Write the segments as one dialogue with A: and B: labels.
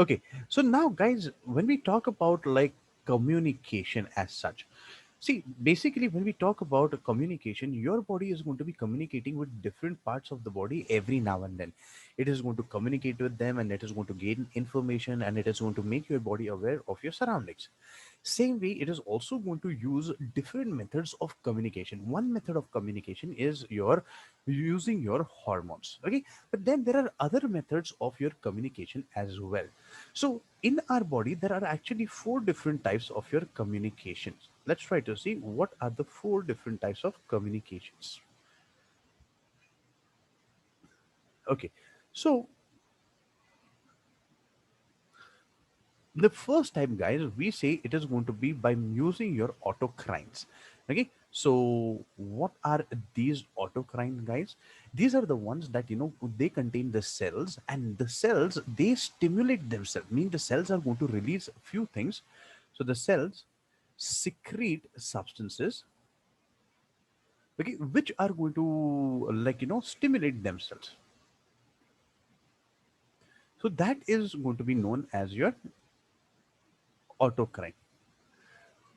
A: Okay, so now guys, when we talk about like communication as such, see, basically when we talk about communication, your body is going to be communicating with different parts of the body every now and then. It is going to communicate with them, and it is going to gain information, and it is going to make your body aware of your surroundings. Same way, it is also going to use different methods of communication. One method of communication is your using your hormones. Okay, but then there are other methods of your communication as well. So in our body, there are actually four different types of your communications. Let's try to see what are the four different types of communications. Okay, so the first type, guys, we say it is going to be by using your autocrines. Okay, so what are these autocrine, guys? These are the ones that they contain the cells, and the cells, they stimulate themselves, mean the cells are going to release a few things. So the cells secrete substances, okay, which are going to stimulate themselves. So that is going to be known as your autocrine.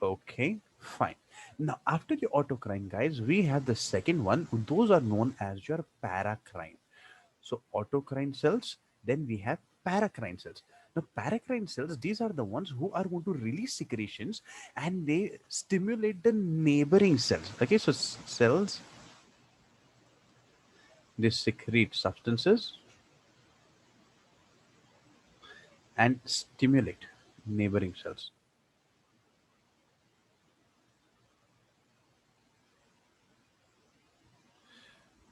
A: Okay, fine. Now, after the autocrine, guys, we have the second one. Those are known as your paracrine. So, autocrine cells, then we have paracrine cells. Now, paracrine cells, these are the ones who are going to release secretions, and they stimulate the neighboring cells. Okay, so cells, they secrete substances and stimulate neighboring cells.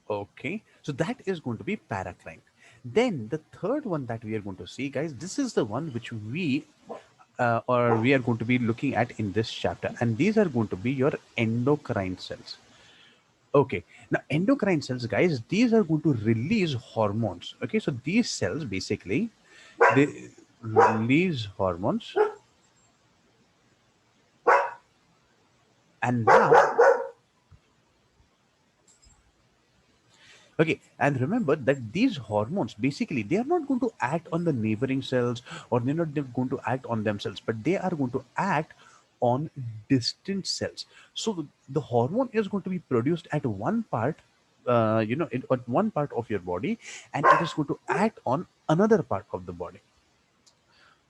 A: Okay, so that is going to be paracrine. Then the third one that we are going to see, guys, this is the one which we are going to be looking at in this chapter, and these are going to be your endocrine cells. Okay, now endocrine cells, guys, these are going to release hormones. Okay, so these cells basically they release hormones, and now okay, and remember that these hormones basically they are not going to act on the neighboring cells, or they're not going to act on themselves, but they are going to act on distant cells. So the hormone is going to be produced at one part, at one part of your body, and it is going to act on another part of the body.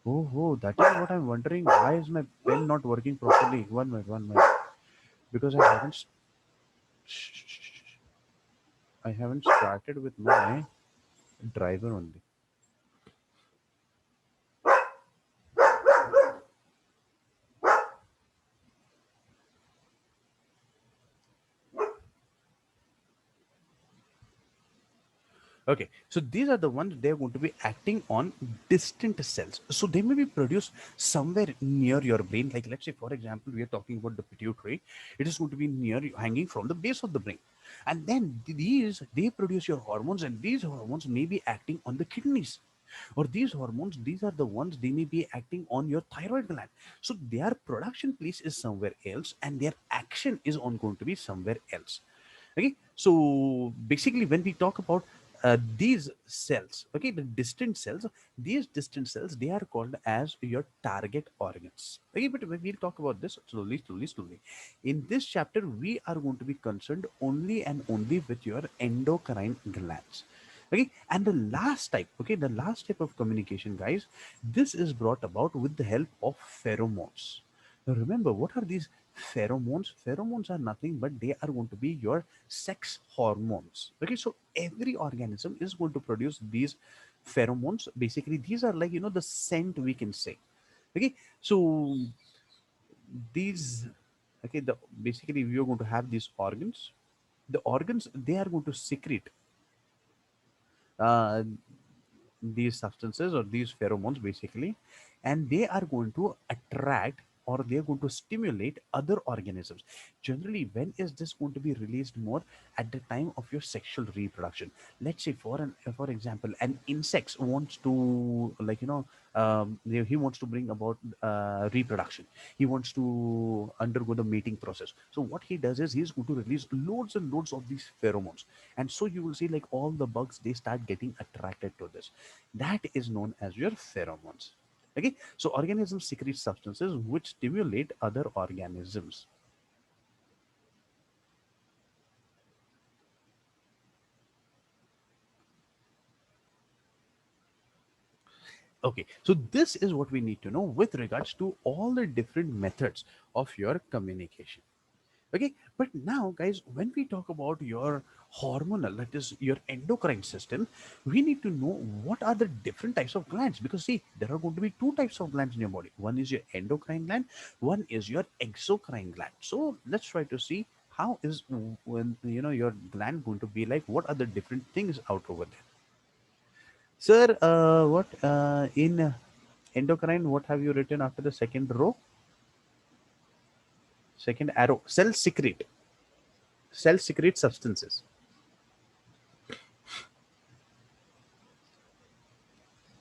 A: Oh, that is what I'm wondering. Why is my pen not working properly? 1 minute, 1 minute. Because I haven't started with my driver only. Okay, so these are the ones they are going to be acting on distant cells. So they may be produced somewhere near your brain. Like let's say, for example, we are talking about the pituitary. It is going to be near you, hanging from the base of the brain, and then these they produce your hormones, and these hormones may be acting on the kidneys. Or these hormones, these are the ones they may be acting on your thyroid gland. So their production place is somewhere else, and their action is on going to be somewhere else. Okay, so basically when we talk about these cells, okay, the distant cells, these distant cells, they are called as your target organs. Okay, but we'll talk about this slowly. In this chapter, we are going to be concerned only and only with your endocrine glands. Okay, and the last type, okay, the last type of communication, guys, this is brought about with the help of pheromones. Now remember, what are these pheromones? Pheromones are nothing but they are going to be your sex hormones. Okay, so every organism is going to produce these pheromones. Basically, these are like the scent, we can say. Okay, so these, okay, the basically we are going to have these organs. The organs, they are going to secrete uh, these substances or these pheromones basically, and they are going to attract or they are going to stimulate other organisms. Generally, when is this going to be released more? At the time of your sexual reproduction. Let's say for example, an insect wants to, he wants to bring about reproduction. He wants to undergo the mating process. So what he does is he's going to release loads and loads of these pheromones, and so you will see like all the bugs, they start getting attracted to this. That is known as your pheromones. Okay, so organisms secrete substances which stimulate other organisms. Okay, so this is what we need to know with regards to all the different methods of your communication. Okay, but now, guys, when we talk about your hormonal, that is your endocrine system, we need to know what are the different types of glands, because see, there are going to be two types of glands in your body. One is your endocrine gland, one is your exocrine gland. So let's try to see how is when your gland going to be like, what are the different things out over there. Sir, what in endocrine, what have you written after the second row? Second arrow. Cell secrete substances.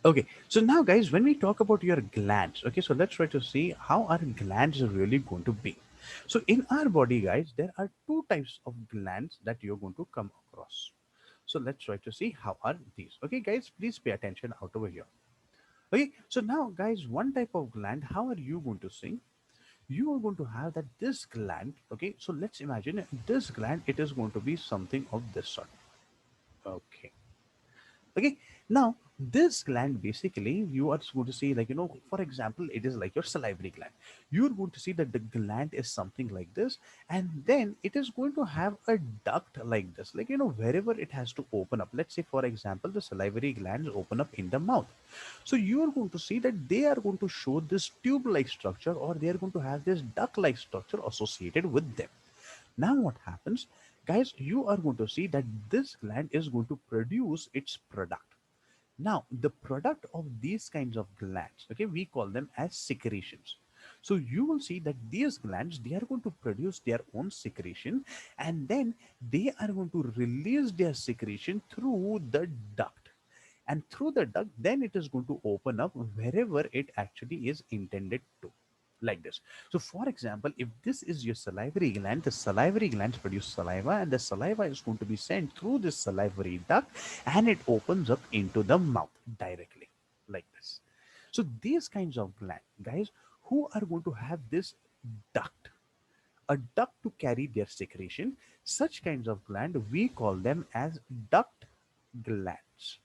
A: Okay, so now guys, when we talk about your glands, okay, so let's try to see how our glands are really going to be. So in our body, guys, there are two types of glands that you're going to come across. So let's try to see how are these. Okay, guys, please pay attention out over here. Okay, so now guys, one type of gland, how are you going to see? You are going to have that this gland, okay, so let's imagine this gland, it is going to be something of this sort. Okay. Okay, now this gland, basically you are going to see, like, for example, it is like your salivary gland. You're going to see that the gland is something like this, and then it is going to have a duct like this, like, wherever it has to open up. Let's say, for example, the salivary glands open up in the mouth. So you are going to see that they are going to show this tube like structure, or they are going to have this duct like structure associated with them. Now what happens, guys, you are going to see that this gland is going to produce its product. Now the product of these kinds of glands, okay, we call them as secretions. So you will see that these glands, they are going to produce their own secretion, and then they are going to release their secretion through the duct, and through the duct then it is going to open up wherever it actually is intended to, like this. So for example, if this is your salivary gland, the salivary glands produce saliva, and the saliva is going to be sent through this salivary duct, and it opens up into the mouth directly, like this. So these kinds of gland, guys, who are going to have this duct, a duct to carry their secretion, such kinds of gland, we call them as duct glands.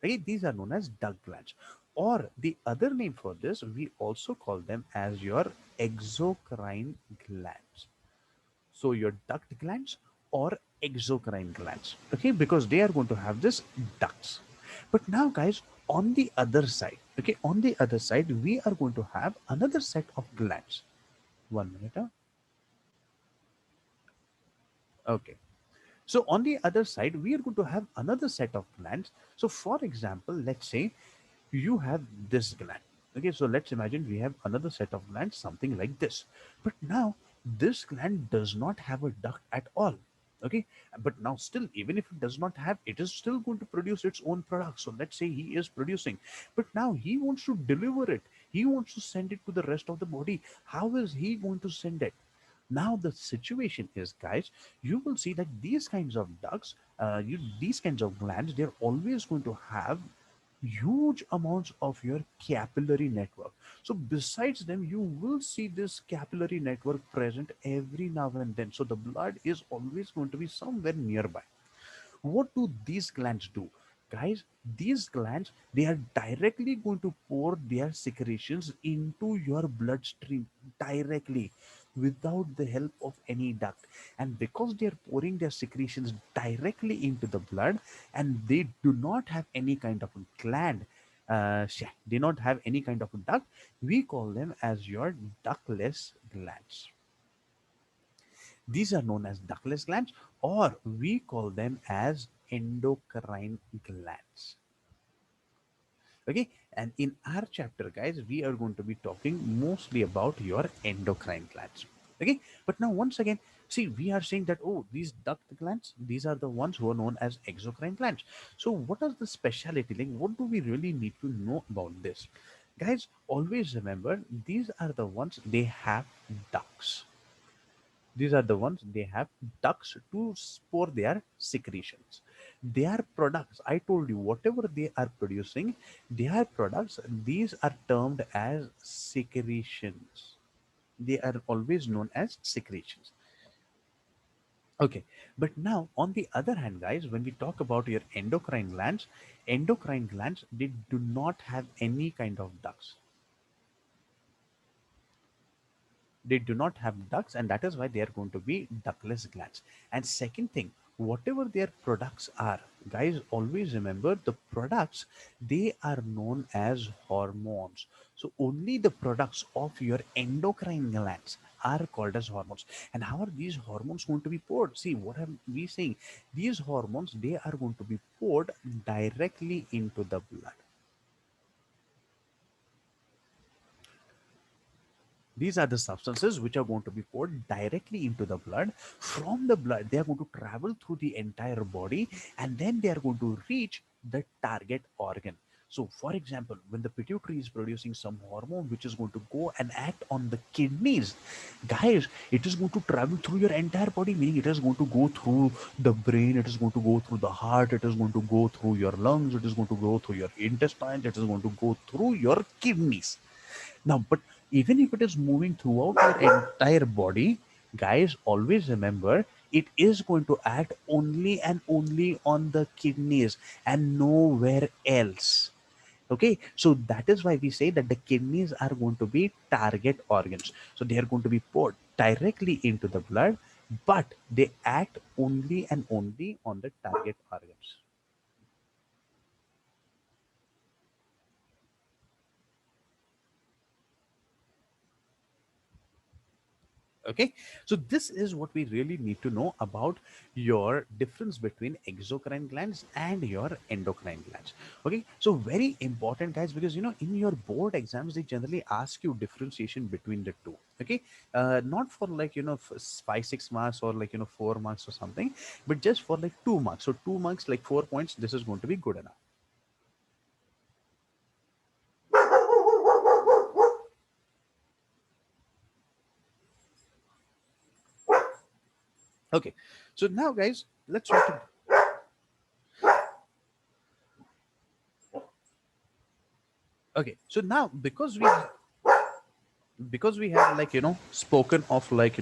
A: Okay, these are known as duct glands. Or the other name for this, we also call them as your exocrine glands. So your duct glands or exocrine glands. Okay, because they are going to have this ducts. But now, guys, on the other side, okay, on the other side, we are going to have another set of glands. 1 minute. Okay. So on the other side, we are going to have another set of glands. So for example, let's say you have this gland. Okay, so let's imagine we have another set of glands, something like this. But now this gland does not have a duct at all. Okay, but now still, even if it does not have, it is still going to produce its own product. So let's say he is producing, but now he wants to deliver it. He wants to send it to the rest of the body. How is he going to send it? Now the situation is, guys, you will see that these kinds of ducts, these kinds of glands, they're always going to have huge amounts of your capillary network. So besides them, you will see this capillary network present every now and then. So the blood is always going to be somewhere nearby. What do these glands do, guys? These glands, they are directly going to pour their secretions into your bloodstream directly, without the help of any duct. And because they are pouring their secretions directly into the blood, and they do not have any kind of a gland, they not have any kind of a duct, we call them as your ductless glands. These are known as ductless glands, or we call them as endocrine glands. Okay, And in our chapter, guys, we are going to be talking mostly about your endocrine glands. Okay, but now once again, see, we are saying that, oh, these duct glands, these are the ones who are known as exocrine glands. So what is the speciality, like what do we really need to know about this? Guys, always remember, these are the ones, they have ducts. These are the ones, they have ducts to pour their secretions. Their products, I told you, whatever they are producing, their products, these are termed as secretions. They are always known as secretions. Okay, but now on the other hand, guys, when we talk about your endocrine glands, they do not have any kind of ducts. They do not have ducts, and that is why they are going to be ductless glands. And second thing, whatever their products are, guys, always remember, the products, they are known as hormones. So only the products of your endocrine glands are called as hormones. And how are these hormones going to be poured? See, what am we saying? These hormones, they are going to be poured directly into the blood. These are the substances which are going to be poured directly into the blood. From the blood, they are going to travel through the entire body, and then they are going to reach the target organ. So, for example, when the pituitary is producing some hormone which is going to go and act on the kidneys, guys, it is going to travel through your entire body, meaning it is going to go through the brain, it is going to go through the heart, it is going to go through your lungs, it is going to go through your intestines, it is going to go through your kidneys. Now, but even if it is moving throughout your entire body, guys, always remember, it is going to act only and only on the kidneys and nowhere else. Okay, so that is why we say that the kidneys are going to be target organs. So they are going to be poured directly into the blood, but they act only and only on the target organs. Okay, so this is what we really need to know about your difference between exocrine glands and your endocrine glands. Okay, so very important, guys, because in your board exams they generally ask you differentiation between the two. Okay, not for like 5 6 marks or like 4 marks or something, but just for like 2 marks. So 2 marks, like 4 points, this is going to be good enough. Okay, so now, guys, let's try to. Okay, so now, because we have like spoken of like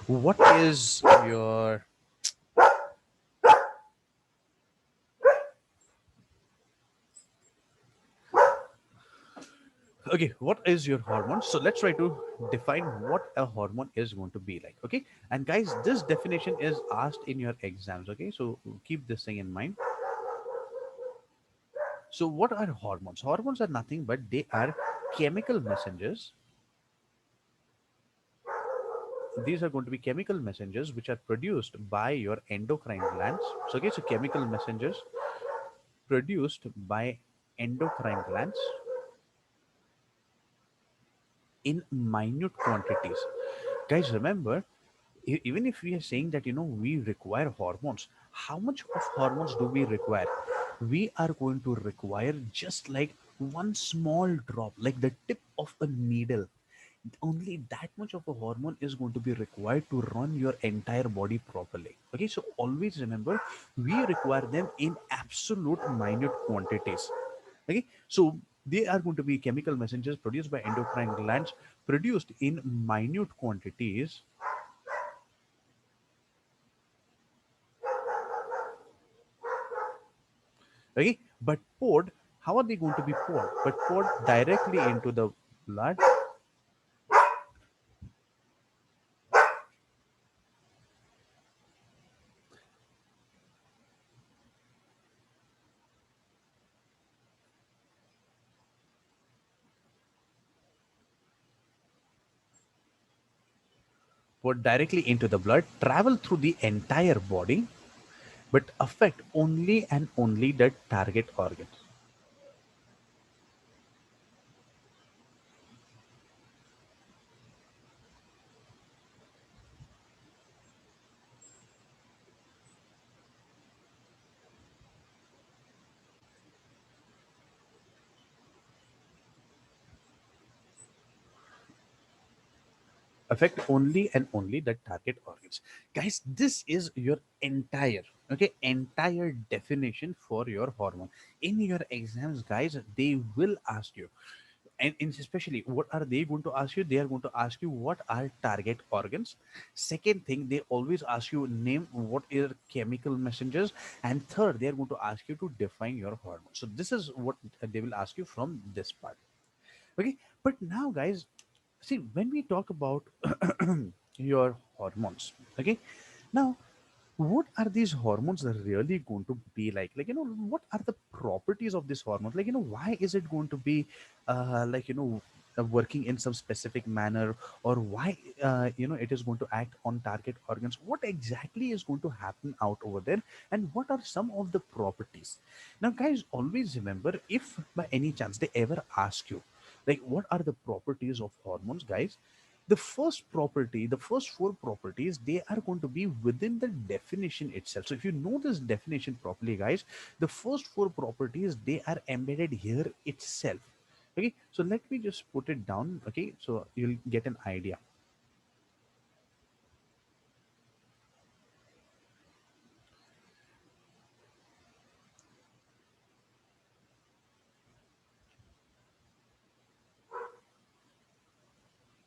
A: what is your. Okay, what is your hormone? So let's try to define what a hormone is going to be like. Okay, and guys, this definition is asked in your exams. Okay, so keep this thing in mind. So what are hormones? Hormones are nothing but they are chemical messengers. These are going to be chemical messengers which are produced by your endocrine glands. So okay, so chemical messengers produced by endocrine glands in minute quantities. Guys, remember, even if we are saying that we require hormones, how much of hormones do we require? We are going to require just like one small drop, like the tip of a needle. Only that much of a hormone is going to be required to run your entire body properly. Okay, so always remember, we require them in absolute minute quantities. Okay, so they are going to be chemical messengers produced by endocrine glands, produced in minute quantities. Okay, but poured, how are they going to be poured? But poured directly into the blood. Poured directly into the blood, travel through the entire body, but affect only and only the target organs. affect only and only the target organs. Guys, this is your entire definition for your hormone. In your exams, guys, they will ask you, and especially what are they going to ask you? They are going to ask you what are target organs. Second thing, they always ask you name what are chemical messengers, and third, they are going to ask you to define your hormone. So this is what they will ask you from this part. Okay, but now guys, see, when we talk about your hormones, okay, now what are these hormones really going to be like, what are the properties of this hormone, why is it going to be working in some specific manner, or why it is going to act on target organs, what exactly is going to happen out over there, and what are some of the properties. Now guys, always remember, if by any chance they ever ask you like what are the properties of hormones, guys, the first property, the first four properties, they are going to be within the definition itself. So if you know this definition properly, guys, the first four properties, they are embedded here itself. Okay, so let me just put it down. Okay, so you'll get an idea.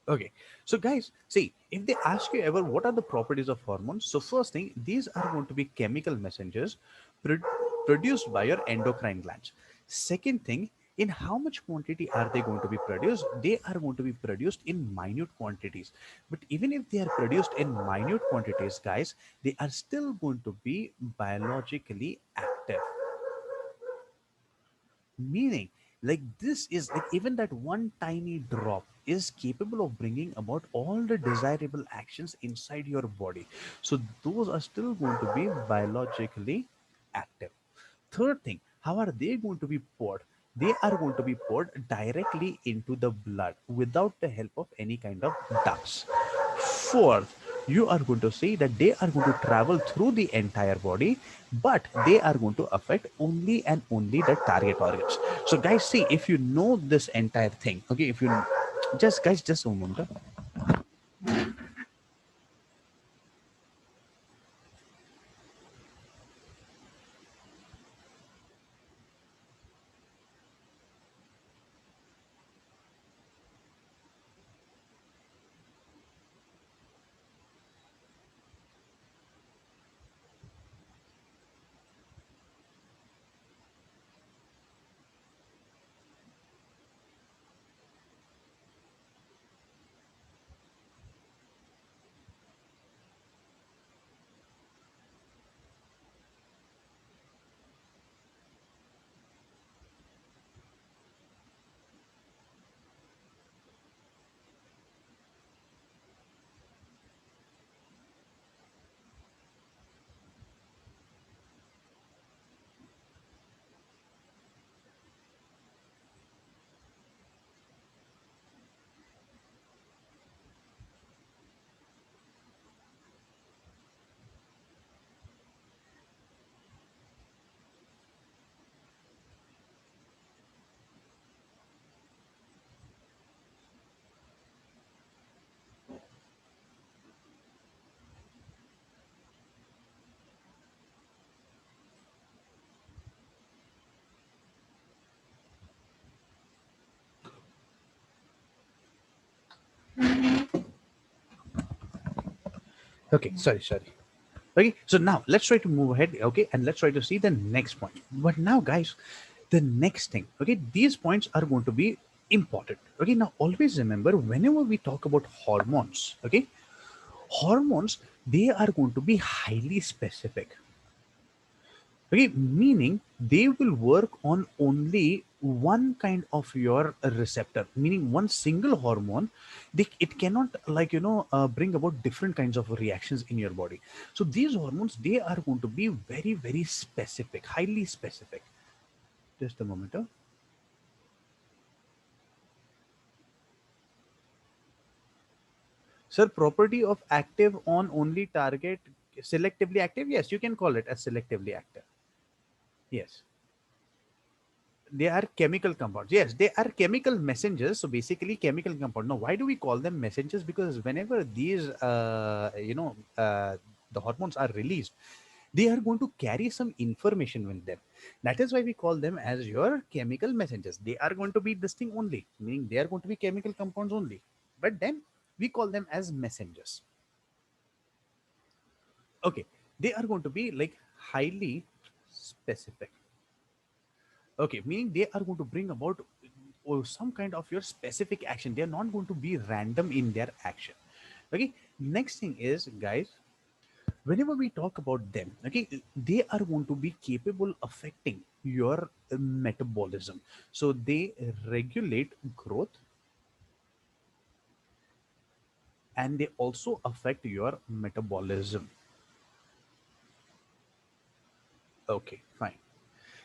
A: Okay, so guys, see, if they ask you ever what are the properties of hormones, so first thing, these are going to be chemical messengers pro- produced by your endocrine glands. Second thing, in how much quantity are they going to be produced? They are going to be produced in minute quantities. But even if they are produced in minute quantities, guys, they are still going to be biologically active, meaning like this is like even that one tiny drop is capable of bringing about all the desirable actions inside your body, so those are still going to be biologically active. Third thing, how are they going to be poured? They are going to be poured directly into the blood without the help of any kind of ducts. Fourth, you are going to see that they are going to travel through the entire body, but they are going to affect only and only the target organs. So, guys, see, if you know this entire thing, okay, if you just, guys, just a moment. Okay, sorry. Okay, so now let's try to move ahead. Okay, and let's try to see the next point. But now, guys, the next thing, okay, these points are going to be important. Okay, now always remember whenever we talk about hormones, okay, hormones, they are going to be highly specific. Okay, meaning they will work on only one kind of your receptor, meaning one single hormone. It cannot bring about different kinds of reactions in your body. So these hormones, they are going to be very, very specific, highly specific. Just a moment. Sir, property of active on only target, selectively active, yes, you can call it as selectively active. Yes. They are chemical compounds. Yes, they are chemical messengers. So basically, chemical compound. Now, why do we call them messengers? Because whenever these, the hormones are released, they are going to carry some information with them. That is why we call them as your chemical messengers. They are going to be this thing only, meaning they are going to be chemical compounds only. But then we call them as messengers. Okay, they are going to be like highly specific. Okay, meaning they are going to bring about some kind of your specific action. They are not going to be random in their action. Okay, next thing is, guys, whenever we talk about them, okay, they are going to be capable affecting your metabolism. So they regulate growth and they also affect your metabolism. Okay, fine.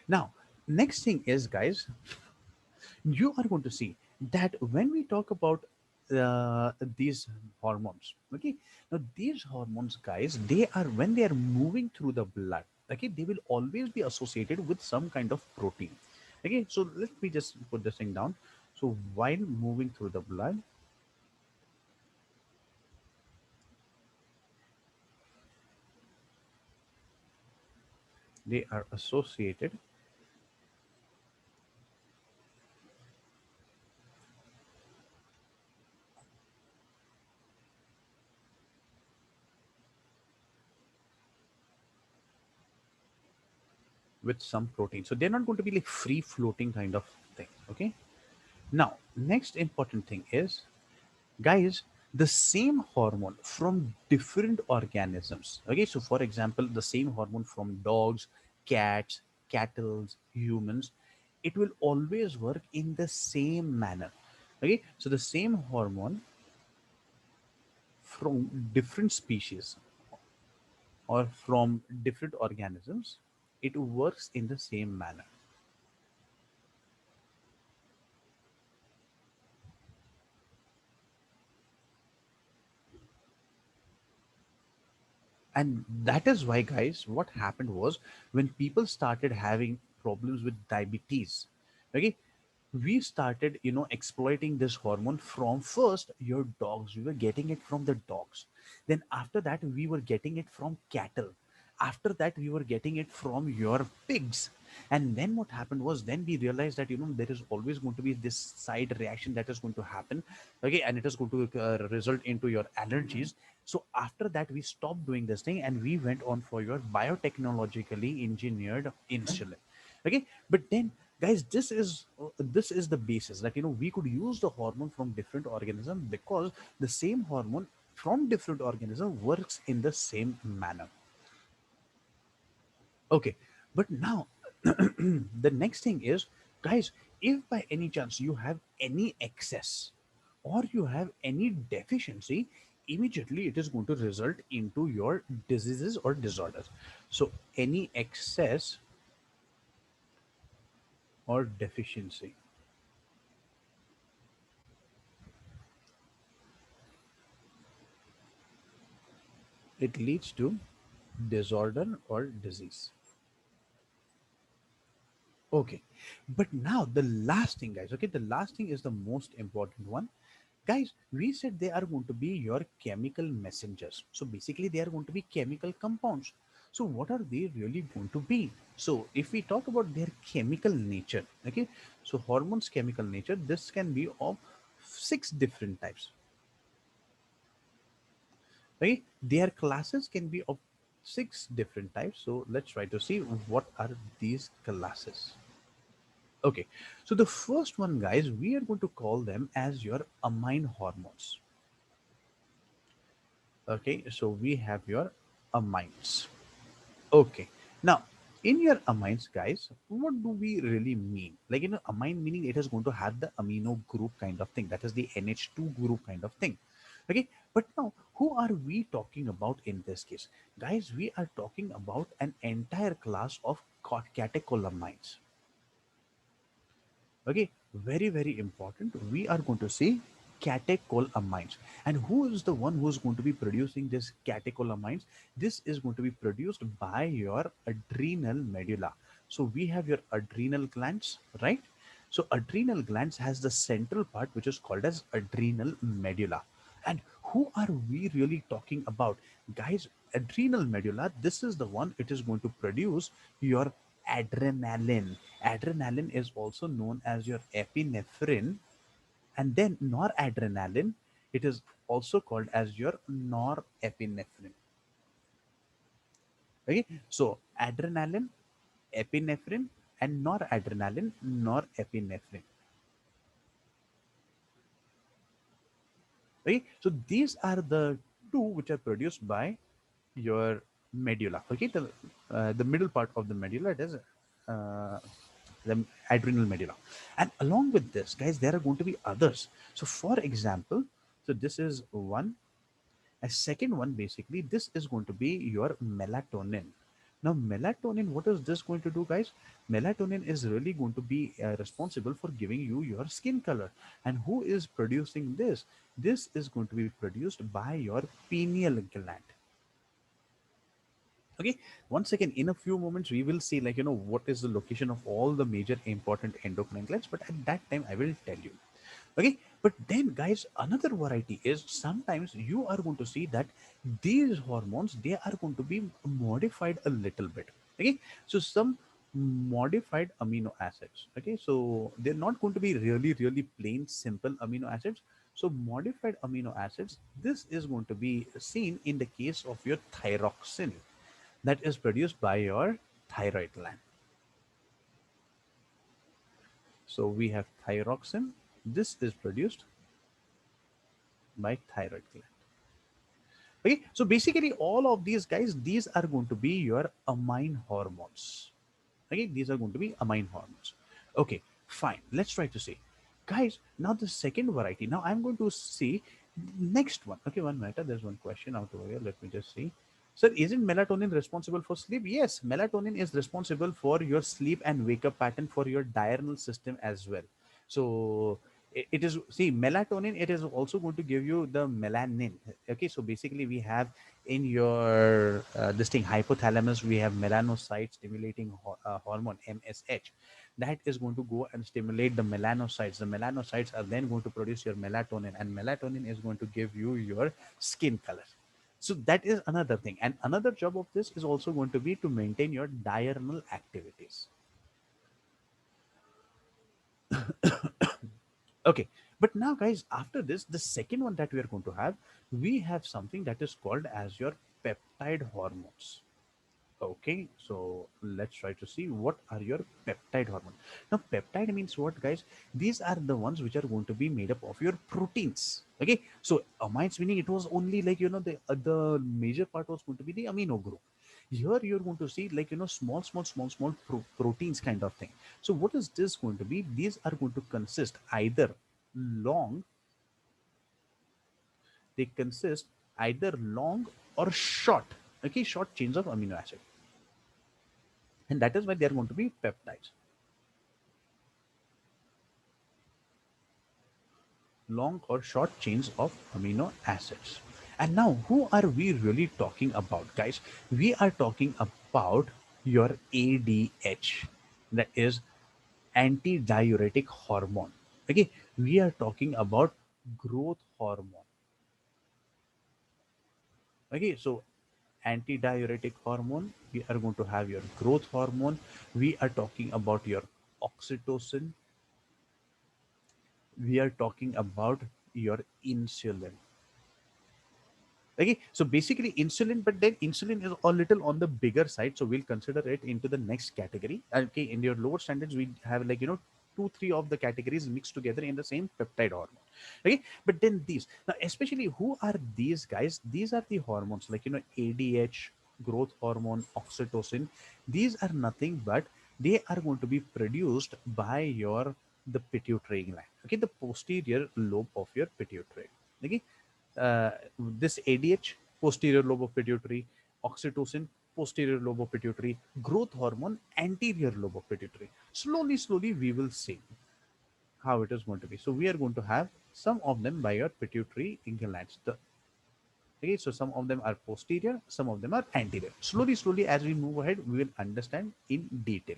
A: Now, next thing is, guys, you are going to see that when we talk about these hormones, okay, now these hormones, guys, they are, when they are moving through the blood, okay, they will always be associated with some kind of protein. Okay, so let me just put this thing down. So while moving through the blood, they are associated with some protein. So they're not going to be like free floating kind of thing. Okay, now next important thing is, guys, the same hormone from different organisms. Okay, so for example, the same hormone from dogs, cats, cattle, humans, it will always work in the same manner. Okay, so the same hormone from different species or from different organisms, it works in the same manner. And that is why, guys, what happened was, when people started having problems with diabetes, okay, we started, exploiting this hormone from first your dogs. We were getting it from the dogs. Then after that, we were getting it from cattle. After that, we were getting it from your pigs. And then what happened was, then we realized that, there is always going to be this side reaction that is going to happen. Okay, and it is going to result into your allergies. So after that, we stopped doing this thing and we went on for your biotechnologically engineered insulin. Okay, but then, guys, this is the basis that, we could use the hormone from different organism, because the same hormone from different organism works in the same manner. Okay, but now the next thing is, guys, if by any chance you have any excess or you have any deficiency, immediately it is going to result into your diseases or disorders. So any excess or deficiency, it leads to disorder or disease. Okay, but now the last thing, guys. Okay, the last thing is the most important one. Guys, we said they are going to be your chemical messengers. So basically, they are going to be chemical compounds. So what are they really going to be? So if we talk about their chemical nature, okay, so hormones chemical nature, this can be of six different types. Okay, their classes can be of six different types. So let's try to see what are these classes. Okay, so the first one, guys, we are going to call them as your amine hormones. Okay, so we have your amines. Okay, now in your amines, guys, what do we really mean? Like, amine meaning it is going to have the amino group kind of thing, that is the NH2 group kind of thing. Okay, but now who are we talking about in this case? Guys, we are talking about an entire class of catecholamines. Okay, very, very important. We are going to see catecholamines. And who is the one who is going to be producing this catecholamines? This is going to be produced by your adrenal medulla. So we have your adrenal glands, right? So adrenal glands has the central part which is called as adrenal medulla. And who are we really talking about? Guys, adrenal medulla, this is the one, it is going to produce your adrenaline. Adrenaline is also known as your epinephrine, and then noradrenaline, it is also called as your norepinephrine. Okay, so adrenaline, epinephrine, and noradrenaline, norepinephrine. Okay, so these are the two which are produced by your medulla. Okay, the middle part of the medulla, it is the adrenal medulla. And along with this, guys, there are going to be others. So for example, so this is one. A second one, basically, this is going to be your melatonin. Now, melatonin, what is this going to do, guys? Melatonin is really going to be responsible for giving you your skin color. And who is producing this? This is going to be produced by your pineal gland. Okay, once again, in a few moments, we will see, like, what is the location of all the major important endocrine glands. But at that time, I will tell you. Okay, but then, guys, another variety is sometimes you are going to see that these hormones, they are going to be modified a little bit. Okay, so some modified amino acids. Okay, so they're not going to be really plain simple amino acids. So modified amino acids, this is going to be seen in the case of your thyroxine, that is produced by your thyroid gland. So we have thyroxine, this is produced by thyroid gland. Okay, so basically all of these guys, these are going to be your amine hormones. Okay, these are going to be amine hormones. Okay, fine. Let's try to see, guys. Now the second variety. Now I'm going to see next one. Okay, one minute. There's one question out over here. Let me just see. Sir, isn't melatonin responsible for sleep? Yes, melatonin is responsible for your sleep and wake up pattern for your diurnal system as well. So it is, see, melatonin, it is also going to give you the melanin. Okay, so basically we have in your this thing hypothalamus, we have melanocyte stimulating hormone MSH, that is going to go and stimulate the melanocytes. The melanocytes are then going to produce your melatonin, and melatonin is going to give you your skin color. So that is another thing, and another job of this is also going to be to maintain your diurnal activities. Okay, but now, guys, after this, the second one that we are going to have, we have something that is called as your peptide hormones. Okay, so let's try to see what are your peptide hormones. Now, peptide means what, guys? These are the ones which are going to be made up of your proteins. Okay, so amines meaning it was only like, the major part was going to be the amino group. Here you're going to see, like, small proteins kind of thing. So what is this going to be? These are going to consist either long, they consist either long or short. Okay, short chains of amino acid, and that is why they are going to be peptides. Long or short chains of amino acids. And now, who are we really talking about, guys? We are talking about your ADH, that is antidiuretic hormone. Okay, we are talking about growth hormone. Okay, so antidiuretic hormone, we are going to have your growth hormone. We are talking about your oxytocin. We are talking about your insulin. Okay, so basically insulin, but then insulin is a little on the bigger side, so we'll consider it into the next category. Okay, in your lower standards, we have, like, two, three of the categories mixed together in the same peptide hormone. Okay, but then these now, especially who are these guys? These are the hormones like, ADH, growth hormone, oxytocin. These are nothing but they are going to be produced by your the pituitary gland. Okay, the posterior lobe of your pituitary. Okay, this ADH, posterior lobe of pituitary, oxytocin, posterior lobe of pituitary, growth hormone, anterior lobe of pituitary. Slowly, we will see how it is going to be. So we are going to have some of them by your pituitary glands. Okay, so some of them are posterior, some of them are anterior. Slowly, as we move ahead, we will understand in detail.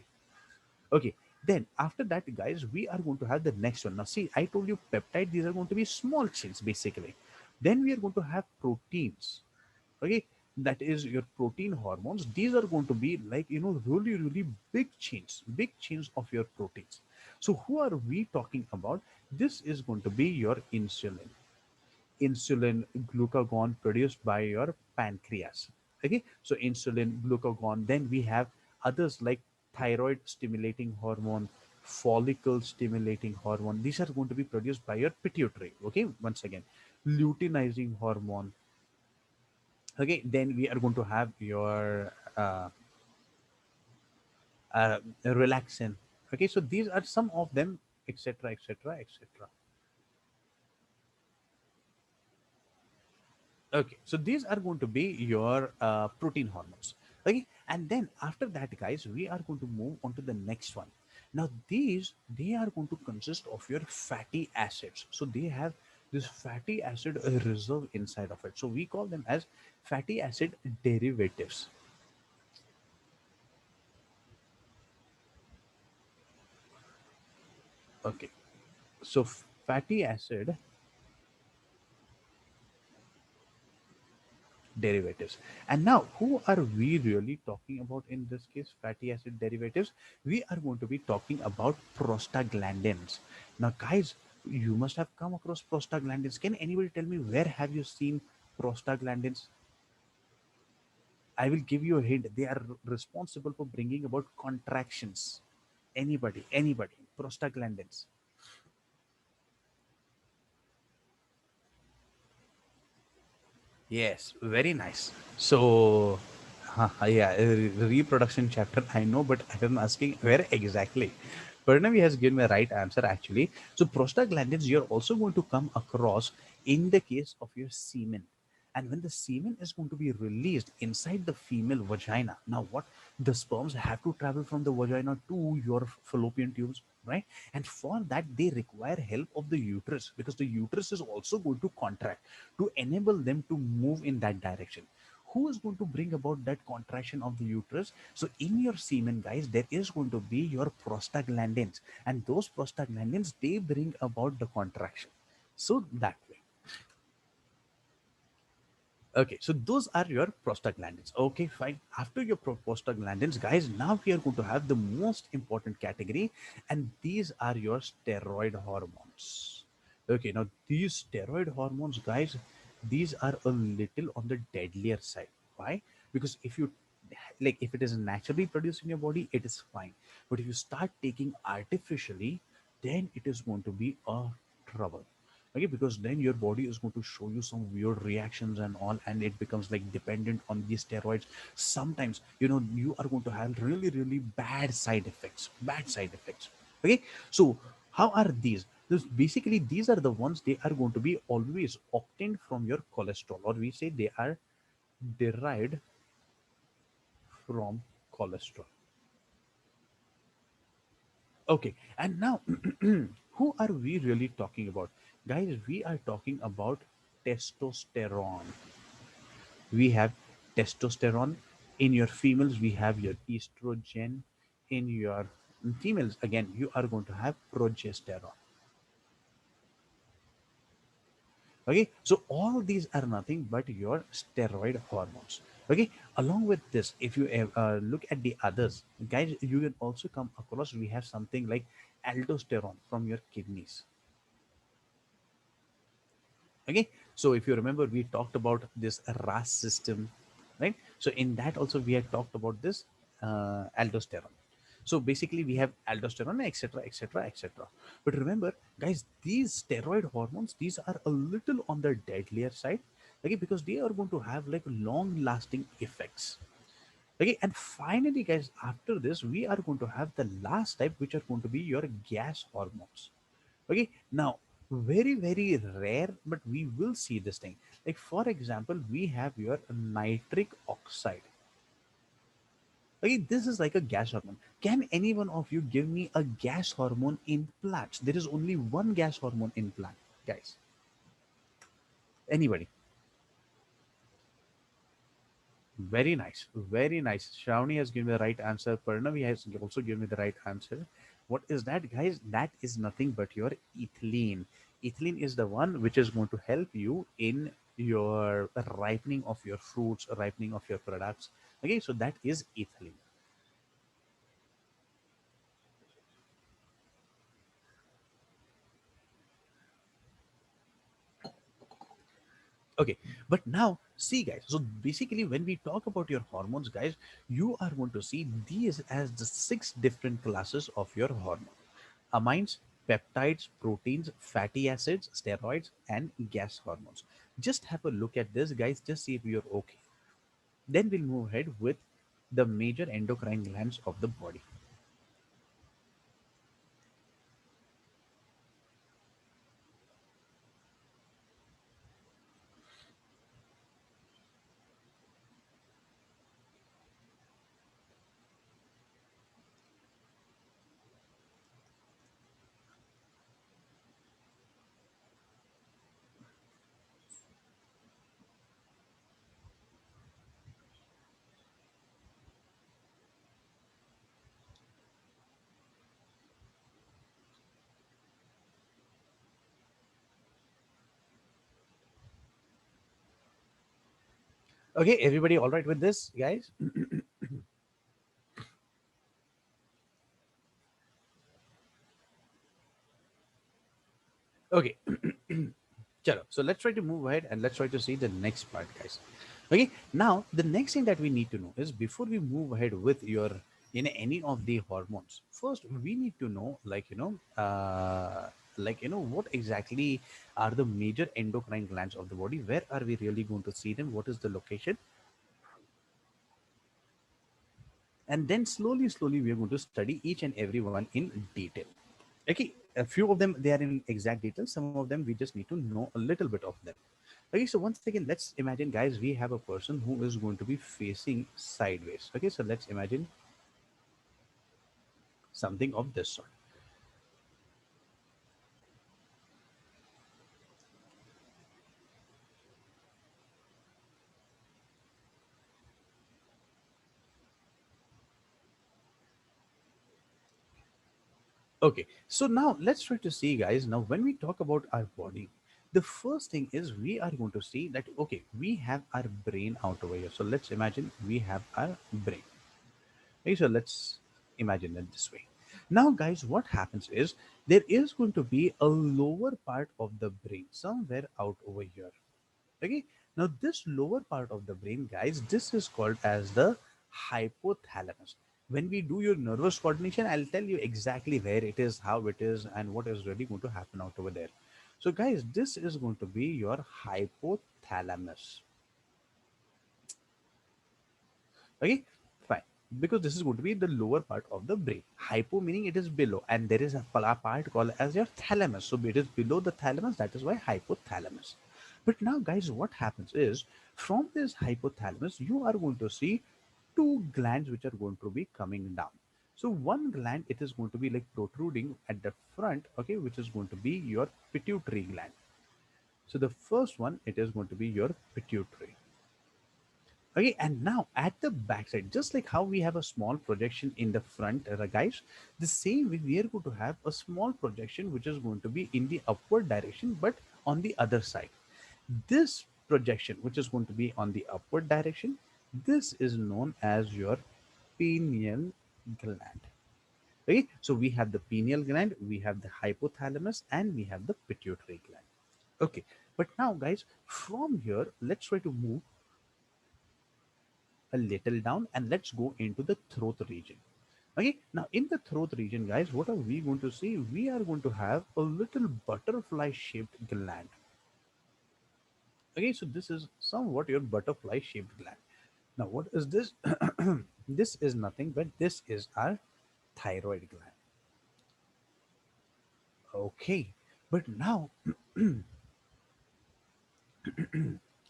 A: Okay, then after that, guys, we are going to have the next one. Now, see, I told you peptide, these are going to be small chains basically. Then we are going to have proteins. Okay, that is your protein hormones. These are going to be like, really, really big chains of your proteins. So, who are we talking about? This is going to be your insulin glucagon produced by your pancreas. Okay, so insulin glucagon, then we have others like thyroid stimulating hormone, follicle stimulating hormone. These are going to be produced by your pituitary. Okay, once again, luteinizing hormone. Okay, then we are going to have your relaxin. Okay, so these are some of them, etc., etc., etc. Okay, so these are going to be your protein hormones. Okay, and then after that, guys, we are going to move on to the next one. Now, these they are going to consist of your fatty acids. So they have this fatty acid reserve inside of it. So we call them as fatty acid derivatives. Okay, so fatty acid derivatives. And now, who are we really talking about in this case? Fatty acid derivatives. We are going to be talking about prostaglandins. Now, guys, you must have come across prostaglandins. Can anybody tell me where have you seen prostaglandins? I will give you a hint. They are responsible for bringing about contractions. Anybody. Prostaglandins. Yes, very nice. So, yeah, reproduction chapter, I know, but I am asking where exactly. Purnami has given me a right answer actually. So, prostaglandins, you're also going to come across in the case of your semen. And when the semen is going to be released inside the female vagina, now what? The sperms have to travel from the vagina to your fallopian tubes, right? And for that, they require help of the uterus because the uterus is also going to contract to enable them to move in that direction. Who is going to bring about that contraction of the uterus? So in your semen, guys, there is going to be your prostaglandins, and those prostaglandins, they bring about the contraction. So that way. Okay, so those are your prostaglandins. Okay, fine. After your prostaglandins, guys, now we are going to have the most important category, and these are your steroid hormones. Okay, now these steroid hormones, guys, these are a little on the deadlier side. Why? Because if it is naturally produced in your body, it is fine. But if you start taking artificially, then it is going to be a trouble. Okay, because then your body is going to show you some weird reactions and all, and it becomes like dependent on these steroids. Sometimes you are going to have really, really bad side effects. Okay, so how are these? Basically, these are the ones, they are going to be always obtained from your cholesterol, or we say they are derived from cholesterol. Okay, and now who are we really talking about? Guys, we are talking about testosterone. We have testosterone. In your females, we have your estrogen. In your females, again, you are going to have progesterone. Okay, so all these are nothing but your steroid hormones. Okay, along with this, if you look at the others, guys, you can also come across, we have something like aldosterone from your kidneys. Okay, so if you remember, we talked about this RAS system, right? So in that also we had talked about this aldosterone. So basically we have aldosterone, etc., etc., etc. But remember, guys, these steroid hormones, these are a little on the deadlier side. Okay, because they are going to have like long lasting effects. Okay, and finally, guys, after this, we are going to have the last type, which are going to be your gas hormones. Okay, now very, very rare, but we will see this thing. Like for example, we have your nitric oxide. Okay, this is like a gas hormone. Can any one of you give me a gas hormone in plants? There is only one gas hormone in plant, guys. Anybody? Very nice. Very nice. Shravani has given me the right answer. Parnavi has also given me the right answer. What is that, guys? That is nothing but your ethylene. Ethylene is the one which is going to help you in your ripening of your fruits, ripening of your products. Okay, so that is ethylene. Okay, but now see, guys. So basically, when we talk about your hormones, guys, you are going to see these as the six different classes of your hormone: amines, peptides, proteins, fatty acids, steroids, and gas hormones. Just have a look at this, guys. Just see if you're okay. Then we'll move ahead with the major endocrine glands of the body. Okay, everybody, all right with this, guys? Okay, chalo. So let's try to move ahead and let's try to see the next part, guys. Okay, now the next thing that we need to know is before we move ahead with your in any of the hormones, first we need to know, what exactly are the major endocrine glands of the body. Where are we really going to see them? What is the location? And then slowly, slowly, we are going to study each and every one in detail. Okay, a few of them they are in exact detail. Some of them we just need to know a little bit of them. Okay, so once again, let's imagine, guys, we have a person who is going to be facing sideways. Okay, so let's imagine something of this sort. Okay, so now let's try to see, guys. Now, when we talk about our body, the first thing is we are going to see that, okay, we have our brain out over here. So let's imagine we have our brain. Okay, so let's imagine it this way. Now, guys, what happens is there is going to be a lower part of the brain somewhere out over here. Okay, now this lower part of the brain, guys, this is called as the hypothalamus. When we do your nervous coordination, I'll tell you exactly where it is, how it is, and what is really going to happen out over there. So, guys, this is going to be your hypothalamus. Okay, fine. Because this is going to be the lower part of the brain. Hypo meaning it is below, and there is a part called as your thalamus. So it is below the thalamus. That is why hypothalamus. But now, guys, what happens is from this hypothalamus, you are going to see two glands which are going to be coming down. So one gland it is going to be like protruding at the front, okay, which is going to be your pituitary gland. So the first one it is going to be your pituitary. Okay, and now at the backside, just like how we have a small projection in the front, guys, the same way we are going to have a small projection which is going to be in the upward direction, but on the other side. This projection, which is going to be on the upward direction, this is known as your pineal gland. Okay, so we have the pineal gland, we have the hypothalamus, and we have the pituitary gland. Okay, but now, guys, from here, let's try to move a little down and let's go into the throat region. Okay, now in the throat region, guys, what are we going to see? We are going to have a little butterfly shaped gland. Okay, so this is somewhat your butterfly shaped gland. Now, what is this? This is nothing but this is our thyroid gland. Okay, but now,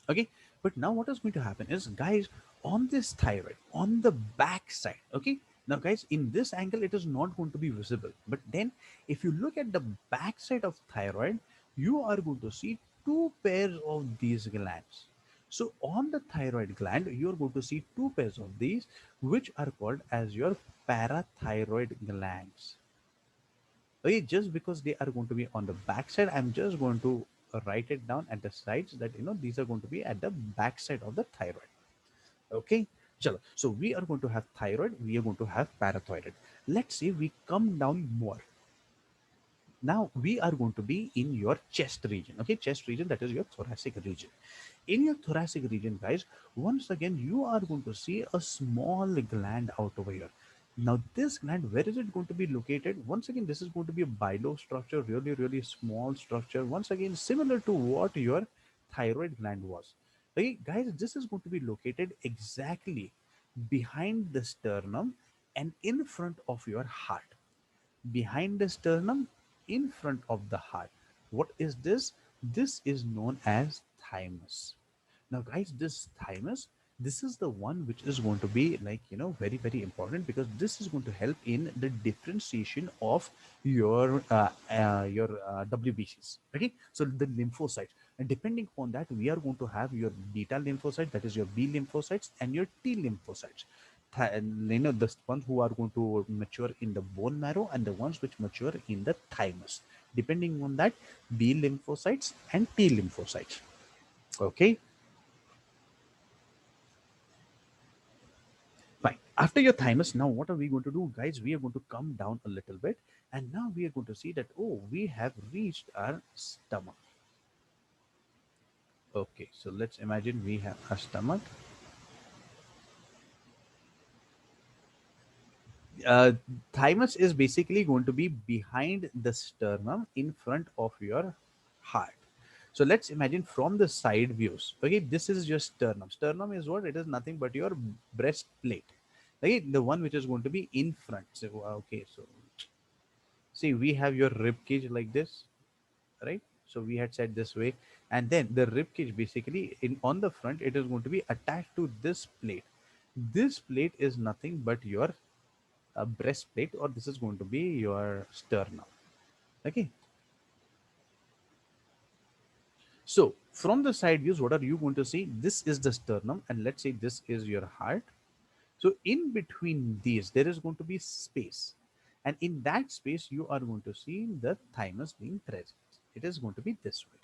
A: okay, but now what is going to happen is, guys, on this thyroid, on the back side, okay, now, guys, in this angle, it is not going to be visible. But then, if you look at the back side of thyroid, you are going to see two pairs of these glands. So on the thyroid gland, you're going to see two pairs of these, which are called as your parathyroid glands. Okay, just because they are going to be on the back side, I'm just going to write it down at the sides that these are going to be at the back side of the thyroid. Okay, chalo. So we are going to have thyroid, we are going to have parathyroid. Let's say we come down more. Now we are going to be in your chest region. Okay, chest region, that is your thoracic region. In your thoracic region, guys, once again you are going to see a small gland out over here. Now this gland, where is it going to be located? Once again, this is going to be a bilo structure, really really small structure, once again similar to what your thyroid gland was. Okay guys, this is going to be located exactly behind the sternum and in front of your heart. Behind the sternum, in front of the heart. What is this? This is known as thymus. Now, guys, this thymus, this is the one which is going to be like, very, very important, because this is going to help in the differentiation of your WBCs. Okay, so the lymphocytes, and depending upon that, we are going to have your beta lymphocytes, that is your B lymphocytes, and your T lymphocytes. The ones who are going to mature in the bone marrow and the ones which mature in the thymus. Depending on that, B lymphocytes and T lymphocytes. Okay, fine. After your thymus, now what are we going to do, guys? We are going to come down a little bit, and now we are going to see that, oh, we have reached our stomach. Okay, so let's imagine we have a stomach. uh, Thymus is basically going to be behind the sternum in front of your heart. So let's imagine from the side views. Okay, this is your sternum. Sternum is what? It is nothing but your breastplate. Okay, the one which is going to be in front. So okay, so see, we have your rib cage like this, right? So we had said this way, and then the rib cage basically in on the front, it is going to be attached to this plate. This plate is nothing but your breastplate, or this is going to be your sternum. Okay, so from the side views, what are you going to see? This is the sternum, and let's say this is your heart. So in between these, there is going to be space, and in that space, you are going to see the thymus being present. It is going to be this way.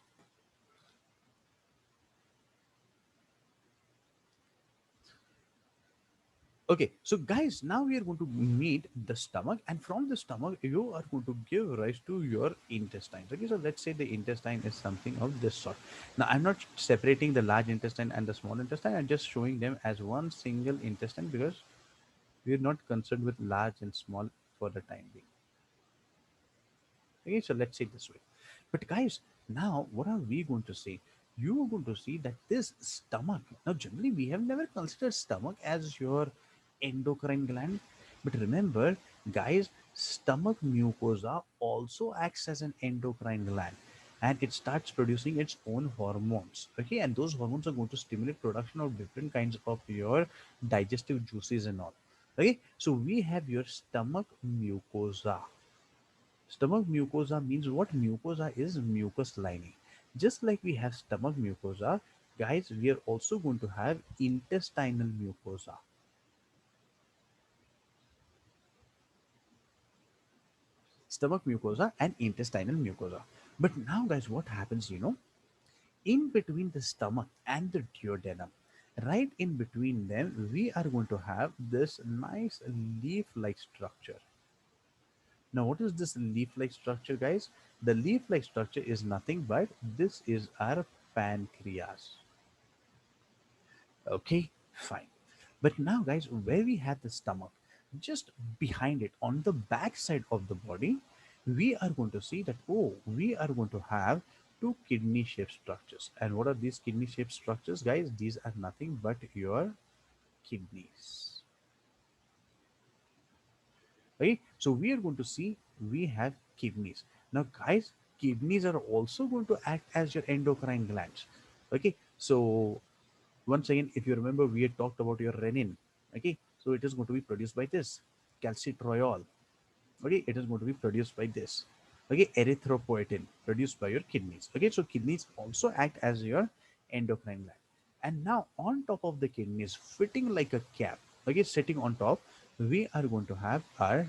A: Okay, so guys, now we are going to meet the stomach, and from the stomach, you are going to give rise to your intestines. Okay, so let's say the intestine is something of this sort. Now, I'm not separating the large intestine and the small intestine, I'm just showing them as one single intestine because we're not concerned with large and small for the time being. Okay, so let's say this way. But guys, now what are we going to see? You are going to see that this stomach. Now, generally, we have never considered stomach as your endocrine gland. But remember, guys, stomach mucosa also acts as an endocrine gland, and it starts producing its own hormones. Okay, and those hormones are going to stimulate production of different kinds of your digestive juices and all. Okay, so we have your stomach mucosa. Stomach mucosa means what? Mucosa is mucus lining. Just like we have stomach mucosa, guys, we are also going to have intestinal mucosa. Stomach mucosa and intestinal mucosa. But now, guys, what happens, in between the stomach and the duodenum, right in between them, we are going to have this nice leaf like structure. Now, what is this leaf-like structure, guys? The leaf-like structure is nothing but this is our pancreas. Okay, fine. But now, guys, where we have the stomach, just behind it on the back side of the body, we are going to see that, oh, we are going to have two kidney-shaped structures. And what are these kidney-shaped structures, guys? These are nothing but your kidneys. Right, so we are going to see we have kidneys. Now guys, kidneys are also going to act as your endocrine glands. Okay, so once again, if you remember, we had talked about your renin. Okay, so it is going to be produced by this calcitriol. Okay, it is going to be produced by this. Okay, erythropoietin produced by your kidneys. Okay, so kidneys also act as your endocrine gland. And now on top of the kidneys, fitting like a cap, okay, sitting on top, we are going to have our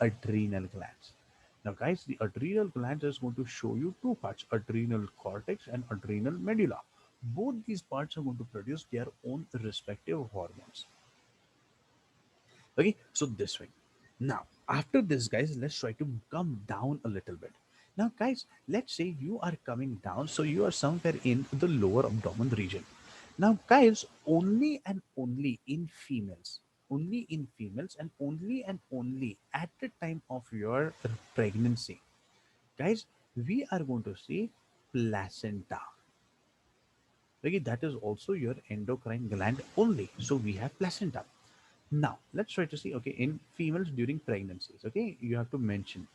A: adrenal glands. Now, guys, the adrenal glands is going to show you two parts: adrenal cortex and adrenal medulla. Both these parts are going to produce their own respective hormones. Okay, so this way. Now, after this, guys, let's try to come down a little bit. Now, guys, let's say you are coming down, so you are somewhere in the lower abdomen region. Now, guys, only in females, and only at the time of your pregnancy, guys, we are going to see placenta. Okay, that is also your endocrine gland only. So we have placenta. Now, let's try to see, okay, in females during pregnancies, okay, you have to mention.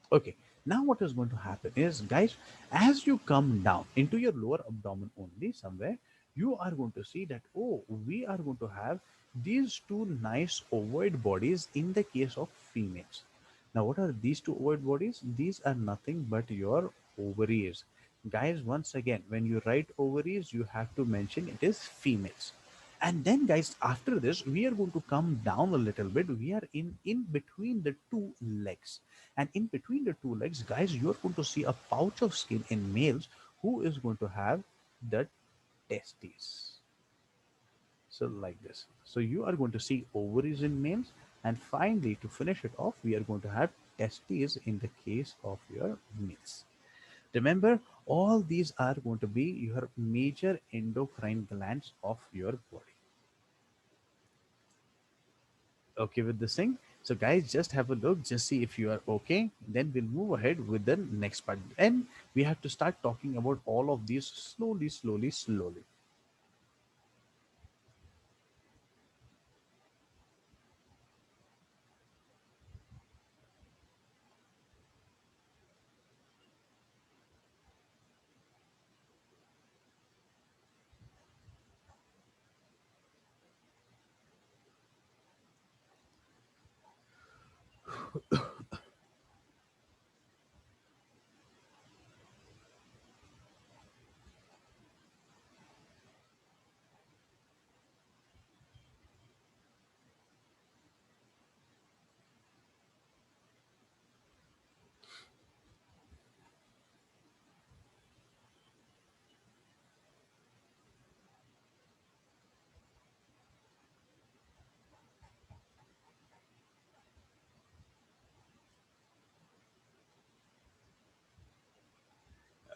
A: Okay, now what is going to happen is, guys, as you come down into your lower abdomen only somewhere, you are going to see that, oh, we are going to have these two nice ovoid bodies in the case of females. Now, what are these two ovoid bodies? These are nothing but your ovaries. Guys, once again, when you write ovaries, you have to mention it is females. And then, guys, after this, we are going to come down a little bit. We are in between the two legs, and in between the two legs, guys, you're going to see a pouch of skin in males who is going to have the testes. So like this. So you are going to see ovaries in males, and finally, to finish it off, we are going to have testes in the case of your males. Remember, all these are going to be your major endocrine glands of your body. Okay with this thing? So guys, just have a look, just see if you are okay. Then we'll move ahead with the next part. And we have to start talking about all of these slowly, slowly, slowly.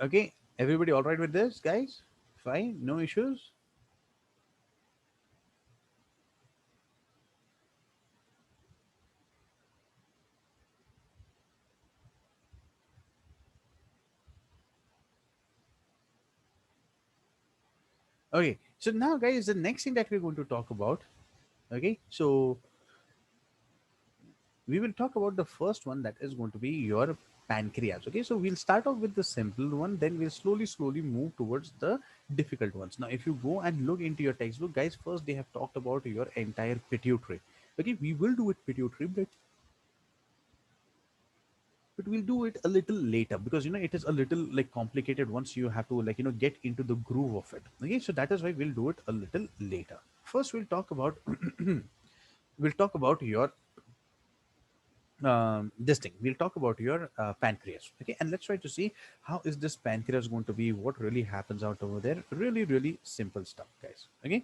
A: Okay, everybody all right with this, guys? Fine, no issues? Okay, so now, guys, the next thing that we're going to talk about, okay, so we will talk about the first one, that is going to be your pancreas. Okay, so we'll start off with the simple one, then we'll slowly slowly move towards the difficult ones. Now, if you go and look into your textbook, guys, first they have talked about your entire pituitary. Okay, we will do it pituitary, but we'll do it a little later, because it is a little like complicated once you have to, like, get into the groove of it. Okay, so that is why we'll do it a little later. First, we'll talk about your this thing. We'll talk about your pancreas. Okay, and let's try to see how is this pancreas going to be, what really happens out over there. Really, really simple stuff, guys. Okay,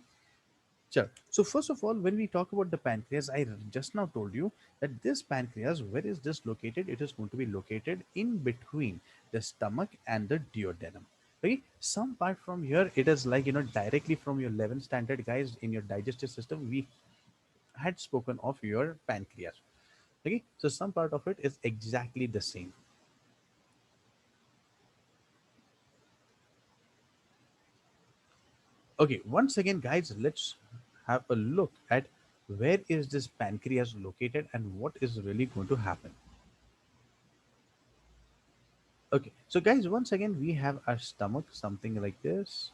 A: sure. So first of all, when we talk about the pancreas, I just now told you that this pancreas, where is this located? It is going to be located in between the stomach and the duodenum. Okay, some part from here, it is like, directly from your 11th standard, guys, in your digestive system, we had spoken of your pancreas. Okay, so some part of it is exactly the same. Okay, once again, guys, let's have a look at where is this pancreas located and what is really going to happen. Okay, so guys, once again, we have our stomach, something like this,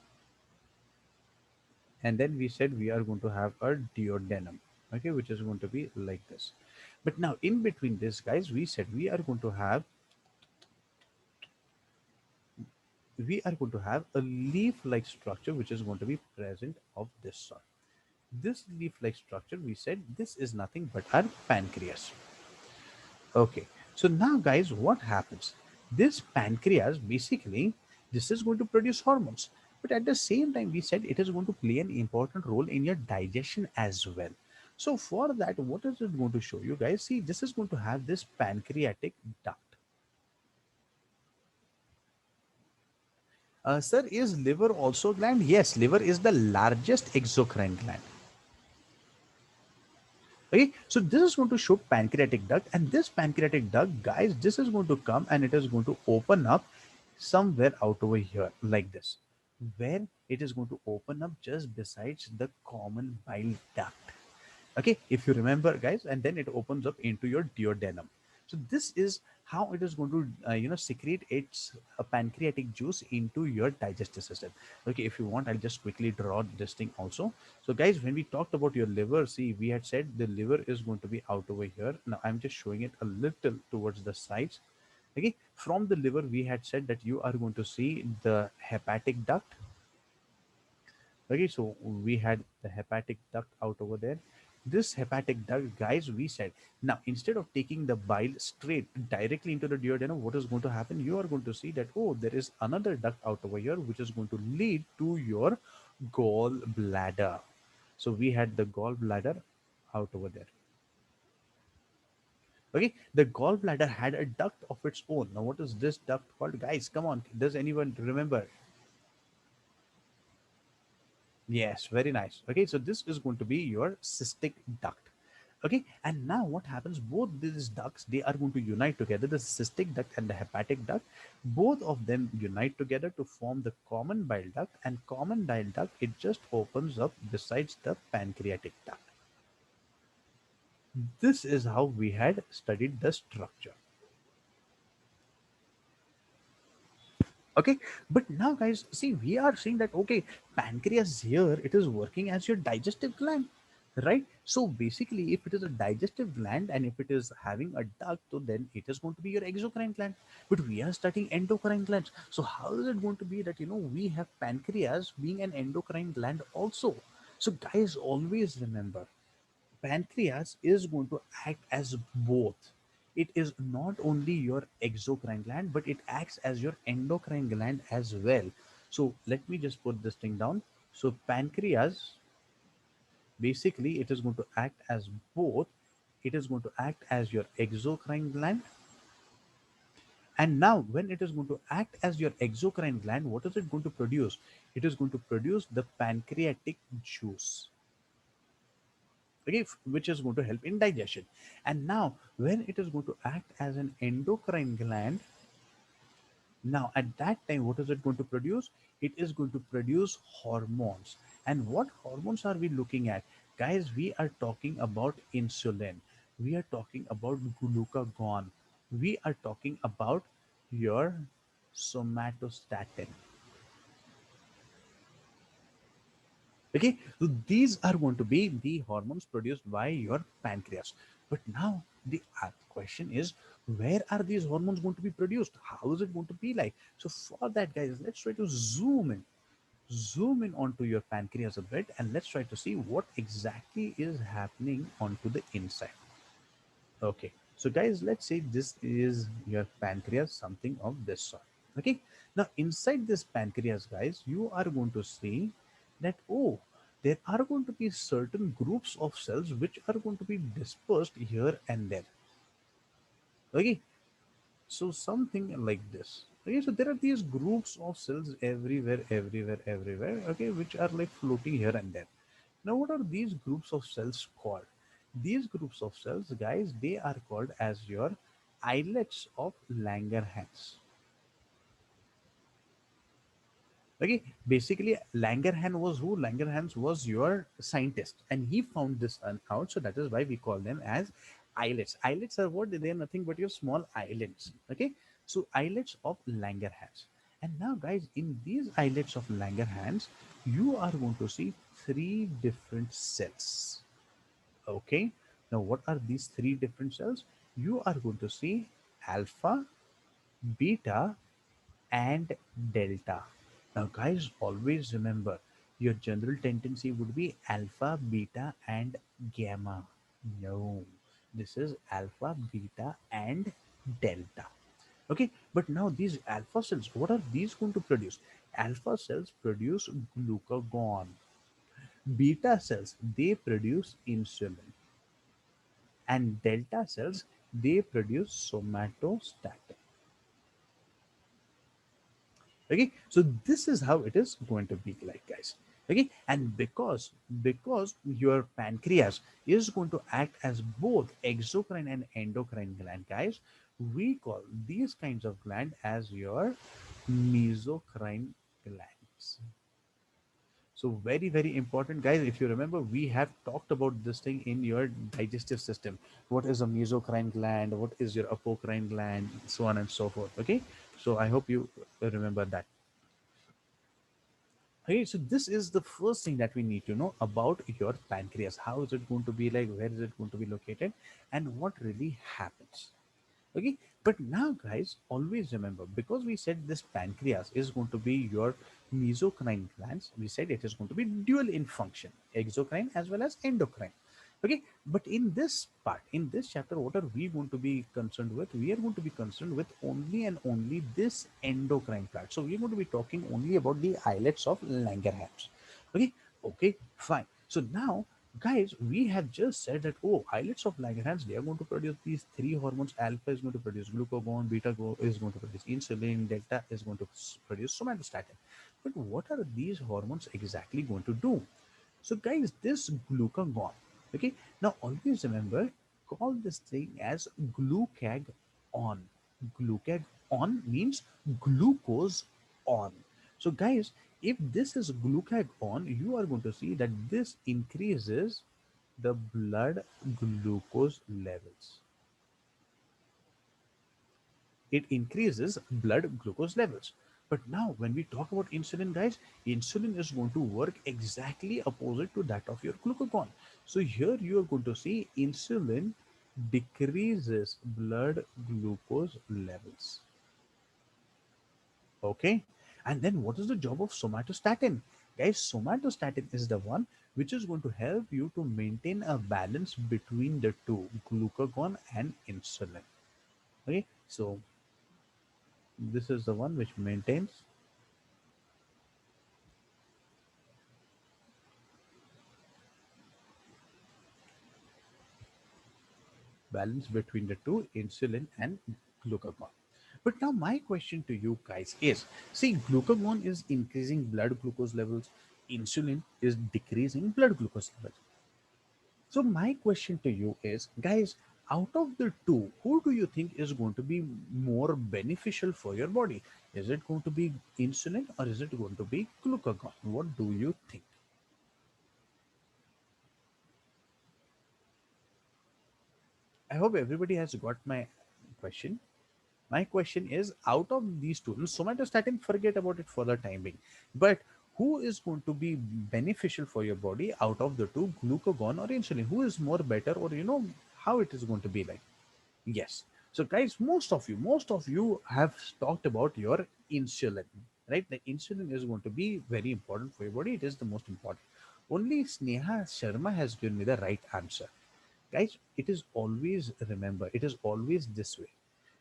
A: and then we said we are going to have our duodenum. okay, which is going to be like this. But now in between this, guys, we said we are going to have a leaf-like structure which is going to be present of this sort. This leaf-like structure, we said this is nothing but our pancreas. Okay, so now guys, what happens? This pancreas basically, this is going to produce hormones, but at the same time, we said it is going to play an important role in your digestion as well. So for that, what is it going to show you guys? See, this is going to have this pancreatic duct. Sir, is liver also gland? Yes, liver is the largest exocrine gland. Okay, so this is going to show pancreatic duct, and this pancreatic duct, guys, this is going to come and it is going to open up somewhere out over here like this, where it is going to open up just besides the common bile duct. Okay, if you remember, guys, and then it opens up into your duodenum. So this is how it is going to secrete its pancreatic juice into your digestive system. Okay, if you want, I'll just quickly draw this thing also. So guys, when we talked about your liver, see, we had said the liver is going to be out over here. Now I'm just showing it a little towards the sides. Okay, from the liver we had said that you are going to see the hepatic duct. Okay, so we had the hepatic duct out over there. This hepatic duct, guys, we said, now instead of taking the bile straight directly into the duodenum, what is going to happen? You are going to see that, oh, there is another duct out over here, which is going to lead to your gallbladder. So we had the gallbladder out over there. Okay, the gallbladder had a duct of its own. Now, what is this duct called? Guys, come on. Does anyone remember? Yes, very nice. Okay, so this is going to be your cystic duct. Okay, and now what happens? Both these ducts, they are going to unite together. The cystic duct and the hepatic duct, both of them unite together to form the common bile duct. And common bile duct, it just opens up besides the pancreatic duct. This is how we had studied the structure. Okay, but now guys, see, we are seeing that okay, pancreas here, it is working as your digestive gland, right? So basically, if it is a digestive gland and if it is having a duct, so then it is going to be your exocrine gland. But we are studying endocrine glands, so how is it going to be that we have pancreas being an endocrine gland also? So guys, always remember, pancreas is going to act as both. It is not only your exocrine gland, but it acts as your endocrine gland as well. So let me just put this thing down. So pancreas, basically, it is going to act as both. It is going to act as your exocrine gland. And now, when it is going to act as your exocrine gland, what is it going to produce? It is going to produce the pancreatic juice, okay, which is going to help in digestion. And now when it is going to act as an endocrine gland, now at that time what is it going to produce? It is going to produce hormones. And what hormones are we looking at, guys? We are talking about insulin, we are talking about glucagon, we are talking about your somatostatin. Okay, so these are going to be the hormones produced by your pancreas. But now the question is, where are these hormones going to be produced? How is it going to be like? So for that, guys, let's try to zoom in onto your pancreas a bit, and let's try to see what exactly is happening onto the inside. Okay, so guys, let's say this is your pancreas, something of this sort. Okay, now inside this pancreas, guys, you are going to see that, oh, there are going to be certain groups of cells which are going to be dispersed here and there. Okay, so something like this. Okay, so there are these groups of cells everywhere, everywhere, everywhere. Okay, which are like floating here and there. Now, what are these groups of cells called? These groups of cells, guys, they are called as your islets of Langerhans. Okay, basically, Langerhans was who? Langerhans was your scientist, and he found this out. So that is why we call them as islets. Islets are what? They are nothing but your small islands. Okay, so islets of Langerhans. And now, guys, in these islets of Langerhans, you are going to see three different cells. Okay, now what are these three different cells? You are going to see alpha, beta, and delta. Now, guys, always remember your general tendency would be alpha, beta, and gamma. No, this is alpha, beta, and delta. Okay, but now these alpha cells, what are these going to produce? Alpha cells produce glucagon. Beta cells, they produce insulin, and delta cells, they produce somatostatin. Okay, so this is how it is going to be like, guys. Okay, and because your pancreas is going to act as both exocrine and endocrine gland, guys, we call these kinds of gland as your mesocrine glands. So very important, guys. If you remember, we have talked about this thing in your digestive system. What is a mesocrine gland? What is your apocrine gland? So on and so forth. Okay, so I hope you remember that. Okay, so this is the first thing that we need to know about your pancreas. How is it going to be like? Where is it going to be located? And what really happens? Okay, but now, guys, always remember, because we said this pancreas is going to be your mesocrine glands, we said it is going to be dual in function, exocrine as well as endocrine. Okay, but in this part, in this chapter, what are we going to be concerned with? We are going to be concerned with only and only this endocrine part. So we're going to be talking only about the islets of Langerhans. Okay, okay, fine. So now, guys, we have just said that, oh, islets of Langerhans, they are going to produce these three hormones. Alpha is going to produce glucagon, is going to produce insulin, delta is going to produce somatostatin. But what are these hormones exactly going to do? So, guys, this glucagon, okay, now always remember, call this thing as glucag on. Glucag on means glucose on. So, guys, if this is glucag on, you are going to see that this increases the blood glucose levels. It increases blood glucose levels. But now when we talk about insulin, guys, insulin is going to work exactly opposite to that of your glucagon. So here you are going to see insulin decreases blood glucose levels. Okay, and then what is the job of somatostatin? Guys, somatostatin is the one which is going to help you to maintain a balance between the two, glucagon and insulin. Okay, so this is the one which maintains balance between the two, insulin and glucagon. But now my question to you guys is, see, glucagon is increasing blood glucose levels, insulin is decreasing blood glucose levels. So my question to you is, guys, out of the two, who do you think is going to be more beneficial for your body? Is it going to be insulin or is it going to be glucagon? What do you think? I hope everybody has got my question. My question is, out of these two, somatostatin, forget about it for the time being. But who is going to be beneficial for your body out of the two, glucagon or insulin? Who is more better, or how it is going to be like? Yes. So, guys, most of you have talked about your insulin, right? The insulin is going to be very important for your body. It is the most important. Only Sneha Sharma has given me the right answer. Guys, it is always, remember, it is always this way.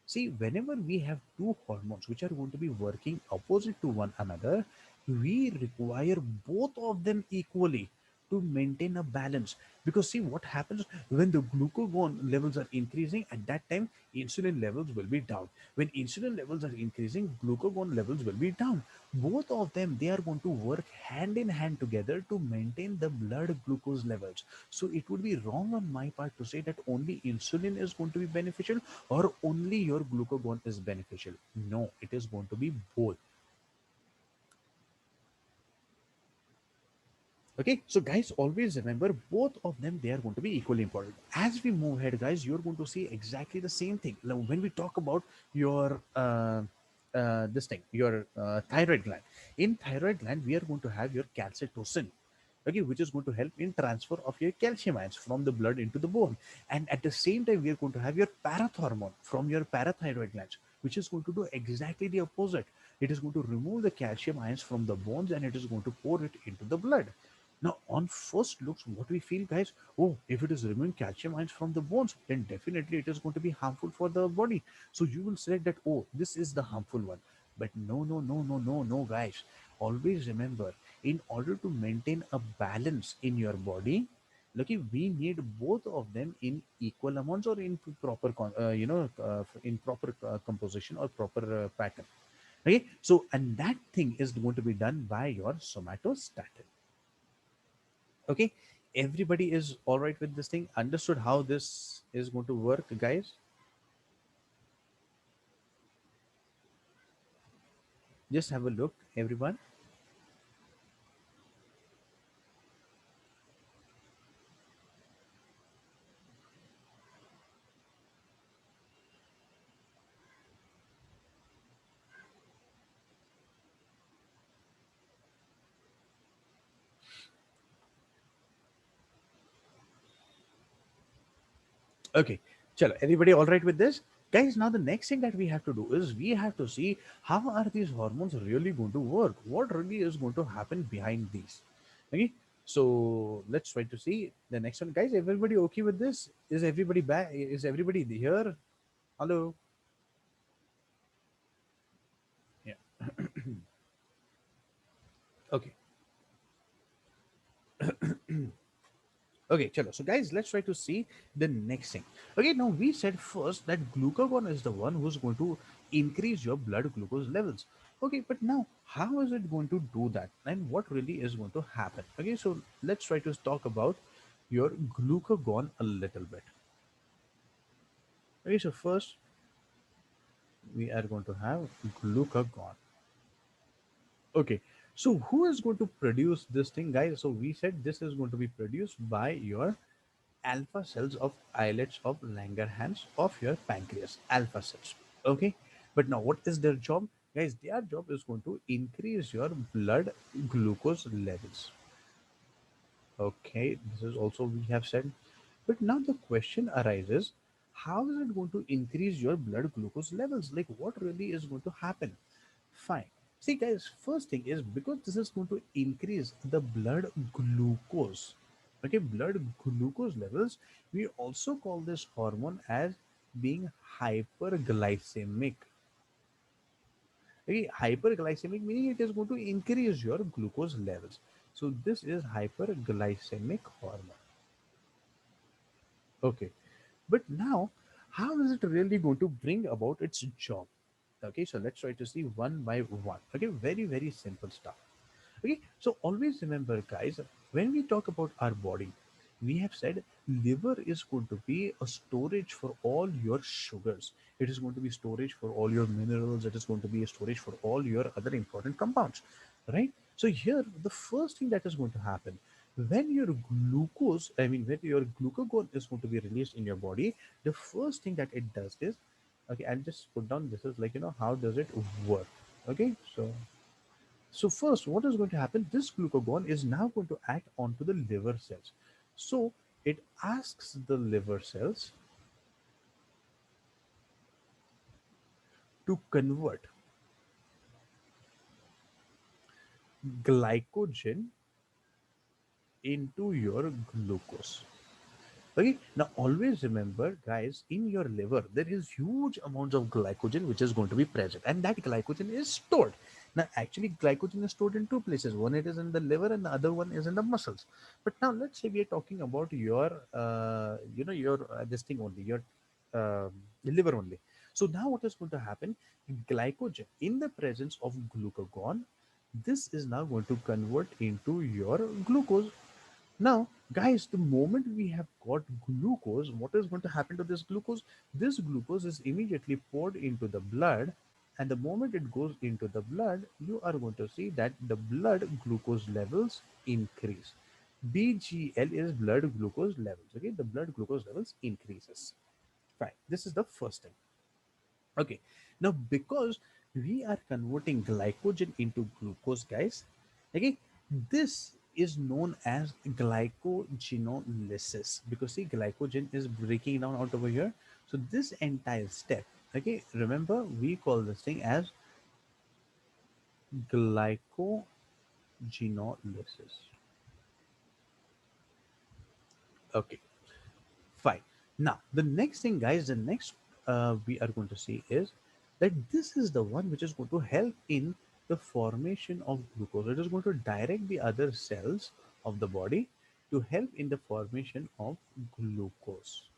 A: See, whenever we have two hormones which are going to be working opposite to one another, we require both of them equally to maintain a balance. Because see what happens when the glucagon levels are increasing, at that time insulin levels will be down. When insulin levels are increasing, glucagon levels will be down. Both of them, they are going to work hand in hand together to maintain the blood glucose levels. So it would be wrong on my part to say that only insulin is going to be beneficial or only your glucagon is beneficial. No, it is going to be both. Okay, so guys, always remember, both of them, they are going to be equally important. As we move ahead, guys, you're going to see exactly the same thing. Now when we talk about your this thing, your thyroid gland. In thyroid gland, we are going to have your calcitonin. okay, which is going to help in transfer of your calcium ions from the blood into the bone. And at the same time, we are going to have your parathormone from your parathyroid glands, which is going to do exactly the opposite. It is going to remove the calcium ions from the bones and it is going to pour it into the blood. Now, on first looks, what we feel, guys, oh, if it is removing calcium ions from the bones, then definitely it is going to be harmful for the body. So you will select that, oh, this is the harmful one. But no, no, no, no, no, no, guys. Always remember, in order to maintain a balance in your body, okay, we need both of them in equal amounts or in proper, in proper composition or proper pattern. Okay, so and that thing is going to be done by your somatostatin. Okay, everybody is all right with this thing, understood how this is going to work, guys? Just have a look, everyone. Okay, chalo, everybody all right with this, guys? Now the next thing that we have to do is we have to see how are these hormones really going to work, what really is going to happen behind these. Okay, so let's try to see the next one, guys. Everybody okay with this? Is everybody back? Is everybody here? Hello? Yeah. Okay. Okay, chalo. So guys, let's try to see the next thing. Okay, now we said first that glucagon is the one who's going to increase your blood glucose levels. Okay, but now how is it going to do that? And what really is going to happen? Okay, so let's try to talk about your glucagon a little bit. Okay, so first we are going to have glucagon. Okay, so who is going to produce this thing, guys? So we said this is going to be produced by your alpha cells of islets of Langerhans of your pancreas, alpha cells. Okay, but now what is their job, guys? Their job is going to increase your blood glucose levels. Okay, this is also we have said, but now the question arises: how is it going to increase your blood glucose levels? Like, what really is going to happen? Fine. See, guys, first thing is because this is going to increase the blood glucose. Okay, blood glucose levels. We also call this hormone as being hyperglycemic. Okay, hyperglycemic meaning it is going to increase your glucose levels. So this is hyperglycemic hormone. Okay, but now how is it really going to bring about its job? Okay, so let's try to see one by one. Okay, very, very simple stuff. Okay, so always remember, guys, when we talk about our body, we have said liver is going to be a storage for all your sugars. It is going to be storage for all your minerals. It is going to be a storage for all your other important compounds, right? So here, the first thing that is going to happen when your glucose, I mean, when your glucagon is going to be released in your body, the first thing that it does is, okay, I'll just put down this is like, how does it work? Okay, so first, what is going to happen? This glucagon is now going to act onto the liver cells. So it asks the liver cells to convert glycogen into your glucose. Okay, now always remember, guys, in your liver, there is huge amounts of glycogen which is going to be present, and that glycogen is stored. Now, actually, glycogen is stored in two places. One it is in the liver, and the other one is in the muscles. But now, let's say we are talking about your, your this thing only, your liver only. So now, what is going to happen? Glycogen in the presence of glucagon, this is now going to convert into your glucose. Now, guys, the moment we have got glucose, what is going to happen to this glucose? This glucose is immediately poured into the blood, and the moment it goes into the blood, you are going to see that the blood glucose levels increase. BGL is blood glucose levels. Okay, the blood glucose levels increases. Fine. This is the first thing. Okay. Now, because we are converting glycogen into glucose, guys, okay, this is known as glycogenolysis, because see, glycogen is breaking down out over here. So this entire step, okay, remember we call this thing as glycogenolysis. Okay, fine. Now the next thing, guys, the next we are going to see is that this is the one which is going to help in the formation of glucose. It is going to direct the other cells of the body to help in the formation of glucose.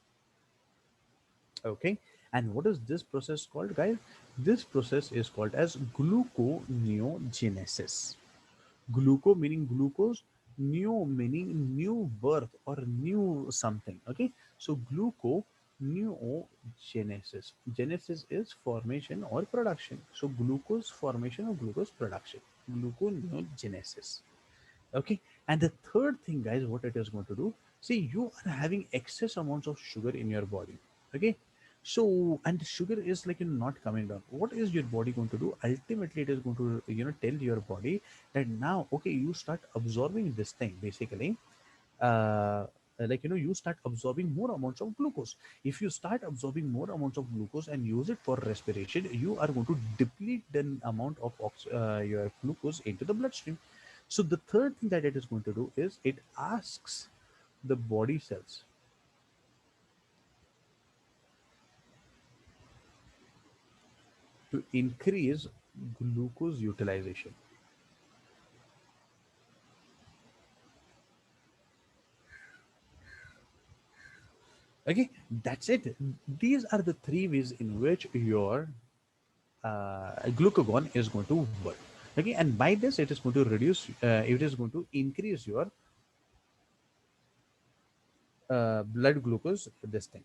A: Okay, and what is this process called, guys? This process is called as gluconeogenesis. Gluco meaning glucose, neo meaning new birth or new something. Okay, so gluconeogenesis. Genesis is formation or production. So glucose formation or glucose production. Gluconeogenesis. Okay, and the third thing, guys, what it is going to do, see, you are having excess amounts of sugar in your body. Okay, so and the sugar is like, not coming down. What is your body going to do? Ultimately it is going to, tell your body that now, okay, you start absorbing this thing basically. You start absorbing more amounts of glucose. If you start absorbing more amounts of glucose and use it for respiration, you are going to deplete the amount of your glucose into the bloodstream. So the third thing that it is going to do is it asks the body cells to increase glucose utilization. Okay, that's it. These are the three ways in which your glucagon is going to work. Okay, and by this it is going to reduce, it is going to increase your blood glucose. This thing.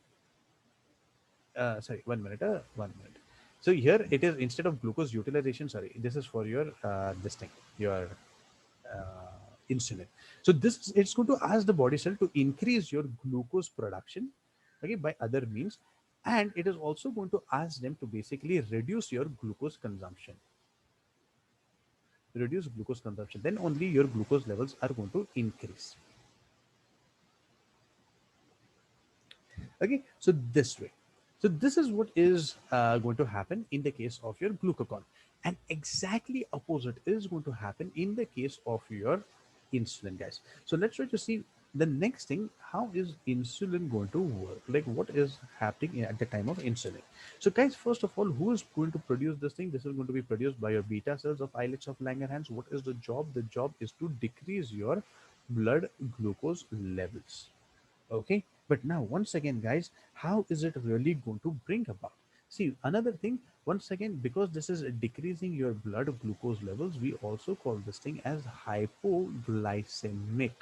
A: Sorry, 1 minute. 1 minute. So here it is, instead of glucose utilization. Sorry, this is for your this thing, your insulin. So this is, it's going to ask the body cell to increase your glucose production, okay, by other means, and it is also going to ask them to basically reduce your glucose consumption. Reduce glucose consumption, then only your glucose levels are going to increase. Okay, so this way, so this is what is going to happen in the case of your glucagon, and exactly opposite is going to happen in the case of your insulin, guys. So let's try to see the next thing. How is insulin going to work? Like, what is happening at the time of insulin? So guys, first of all, who is going to produce this thing? This is going to be produced by your beta cells of islets of Langerhans. What is the job? The job is to decrease your blood glucose levels. Okay, but now once again, guys, how is it really going to bring about? See, another thing, once again, because this is decreasing your blood glucose levels, we also call this thing as hypoglycemic.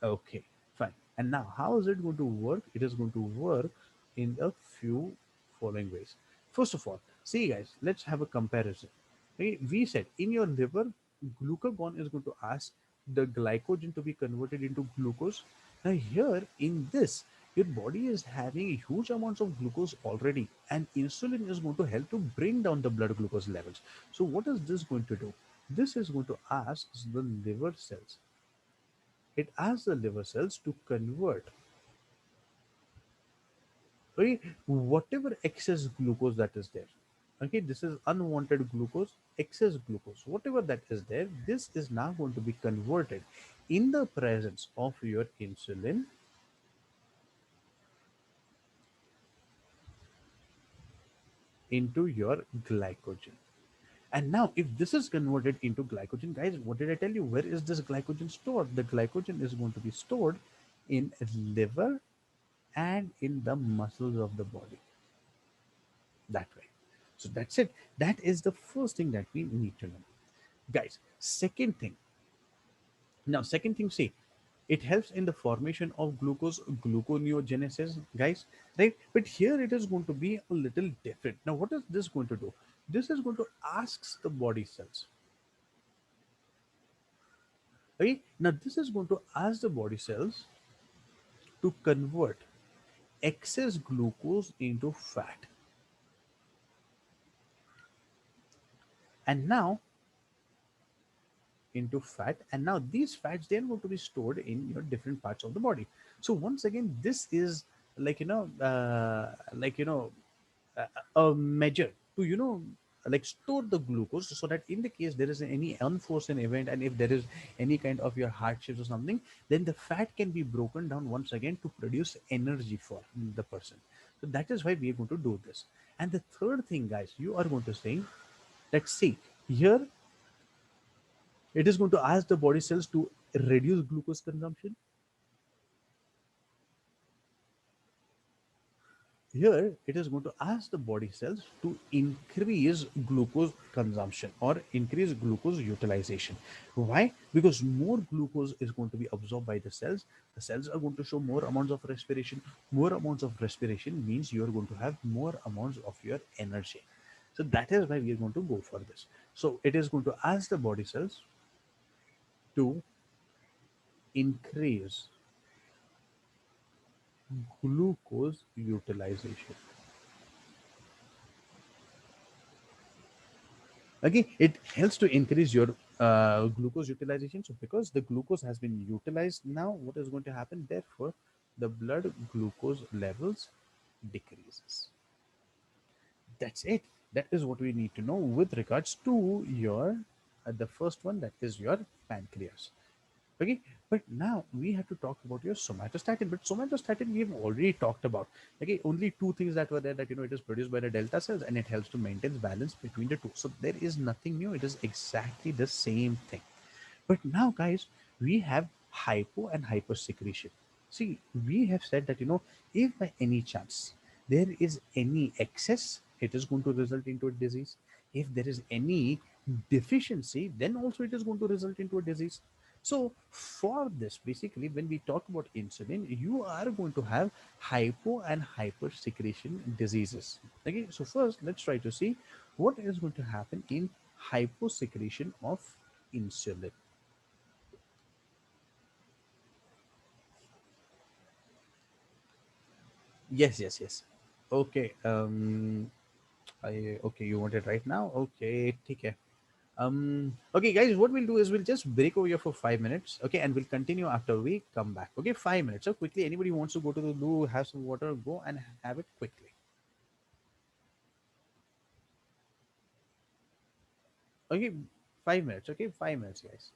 A: Okay, fine. And now how is it going to work? It is going to work in a few following ways. First of all, see, guys, let's have a comparison. Okay, we said in your liver, glucagon is going to ask the glycogen to be converted into glucose. Now here in this, your body is having huge amounts of glucose already, and insulin is going to help to bring down the blood glucose levels. So what is this going to do? This is going to ask the liver cells, it asks the liver cells to convert, okay, whatever excess glucose that is there. Okay, this is unwanted glucose, excess glucose, whatever that is there, this is now going to be converted in the presence of your insulin into your glycogen. And now, if this is converted into glycogen, guys, what did I tell you? Where is this glycogen stored? The glycogen is going to be stored in liver and in the muscles of the body. That way. So that's it. That is the first thing that we need to know, guys. Second thing, now second thing, see, it helps in the formation of glucose, gluconeogenesis, guys, right? But here it is going to be a little different. Now what is this going to do? This is going to ask the body cells, okay, now this is going to ask the body cells to convert excess glucose into fat. And now into fat, and now these fats, they're going to be stored in your different parts of the body. So once again, this is like like a measure to like store the glucose, so that in the case there is any unforeseen event, and if there is any kind of your hardships or something, then the fat can be broken down once again to produce energy for the person. So that is why we are going to do this. And the third thing, guys, you are going to say that, see, here it is going to ask the body cells to reduce glucose consumption. Here it is going to ask the body cells to increase glucose consumption or increase glucose utilization. Why? Because more glucose is going to be absorbed by the cells. The cells are going to show more amounts of respiration. More amounts of respiration means you are going to have more amounts of your energy. So that is why we are going to go for this. So it is going to ask the body cells to increase glucose utilization. Again, it helps to increase your glucose utilization. So because the glucose has been utilized, now what is going to happen? Therefore, the blood glucose levels decreases. That's it. That is what we need to know with regards to your the first one, that is your pancreas. Okay, but now we have to talk about your somatostatin. But somatostatin we have already talked about. Okay, only two things that were there, that it is produced by the delta cells and it helps to maintain balance between the two. So there is nothing new. It is exactly the same thing. But now, guys, we have hypo and hyper secretion. See, we have said that if by any chance there is any excess, it is going to result into a disease. If there is any deficiency, then also it is going to result into a disease. So for this, basically, when we talk about insulin, you are going to have hypo and hyper secretion diseases. Okay, so first let's try to see what is going to happen in hyposecretion of insulin. Yes, yes, yes. Okay. Okay, you want it right now? Okay, take care. Okay, guys, what we'll do is we'll just break over here for 5 minutes. Okay, and we'll continue after we come back. Okay, 5 minutes. So quickly, anybody who wants to go to the loo, have some water, go and have it quickly. Okay, 5 minutes. Okay, 5 minutes, guys.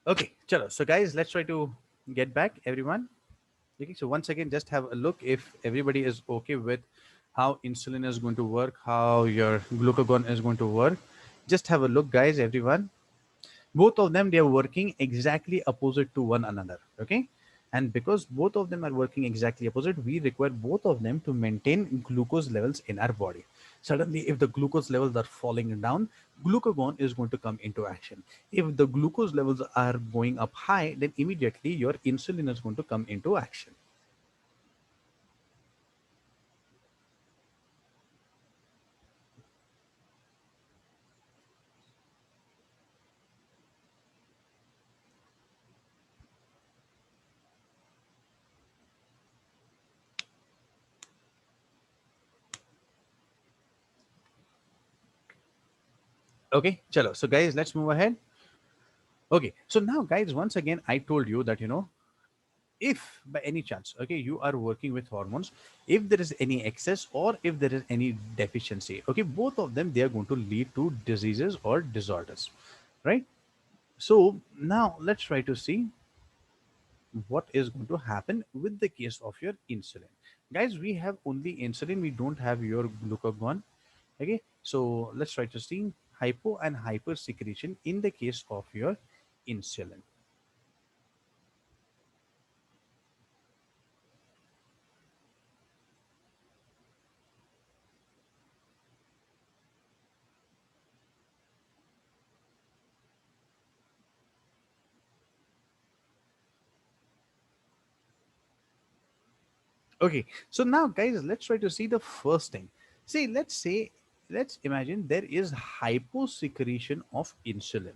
A: Okay, chalo. So guys, let's try to get back everyone. Okay, so once again, just have a look if everybody is okay with how insulin is going to work, how your glucagon is going to work. Just have a look, guys, everyone. Both of them, they are working exactly opposite to one another. Okay, and because both of them are working exactly opposite, we require both of them to maintain glucose levels in our body. Suddenly, if the glucose levels are falling down, glucagon is going to come into action. If the glucose levels are going up high, then immediately your insulin is going to come into action. Okay, chalo. So guys, let's move ahead. Okay, so now guys, once again, I told you that if by any chance, okay, you are working with hormones, if there is any excess or if there is any deficiency, okay, both of them, they are going to lead to diseases or disorders, right? So now let's try to see what is going to happen with the case of your insulin. Guys, we have only insulin, we don't have your glucagon. Okay, so let's try to see hypo and hyper secretion in the case of your insulin. Okay, so now guys, let's try to see the first thing. See, let's imagine there is hyposecretion of insulin.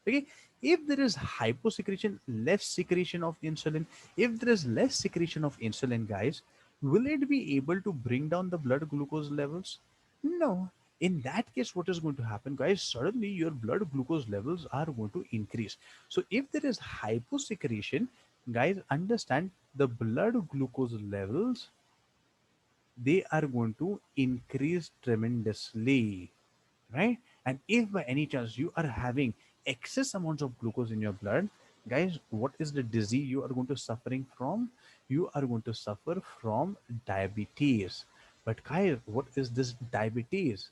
A: Okay, if there is hyposecretion, less secretion of insulin, if there is less secretion of insulin, guys, will it be able to bring down the blood glucose levels? No. In that case, what is going to happen, guys? Suddenly, your blood glucose levels are going to increase. So, if there is hyposecretion, guys, understand the blood glucose levels, they are going to increase tremendously, right? And if by any chance you are having excess amounts of glucose in your blood, guys, what is the disease you are going to suffering from? You are going to suffer from diabetes. But guys, what is this diabetes?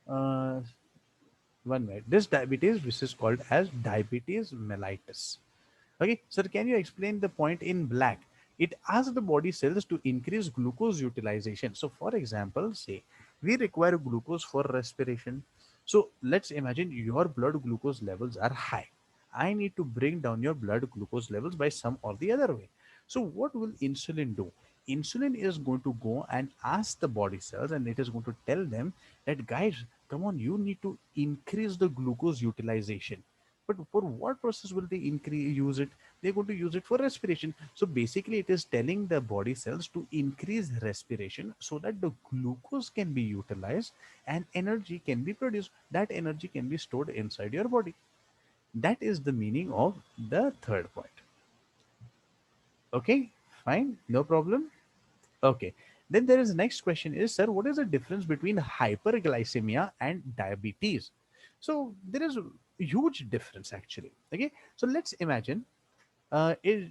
A: uh, One minute. This diabetes, which is called as diabetes mellitus. Okay, sir, can you explain the point in black? It asks the body cells to increase glucose utilization. So, for example, say we require glucose for respiration. So, let's imagine your blood glucose levels are high. I need to bring down your blood glucose levels by some or the other way. So, what will insulin do? Insulin is going to go and ask the body cells, and it is going to tell them that, guys, come on, you need to increase the glucose utilization. But for what process will they increase use it? They're going to use it for respiration. So basically, it is telling the body cells to increase respiration so that the glucose can be utilized and energy can be produced. That energy can be stored inside your body. That is the meaning of the third point. Okay, fine, no problem. Okay. Then there is next question is, sir, what is the difference between hyperglycemia and diabetes? So there is a huge difference actually. Okay. So let's imagine, is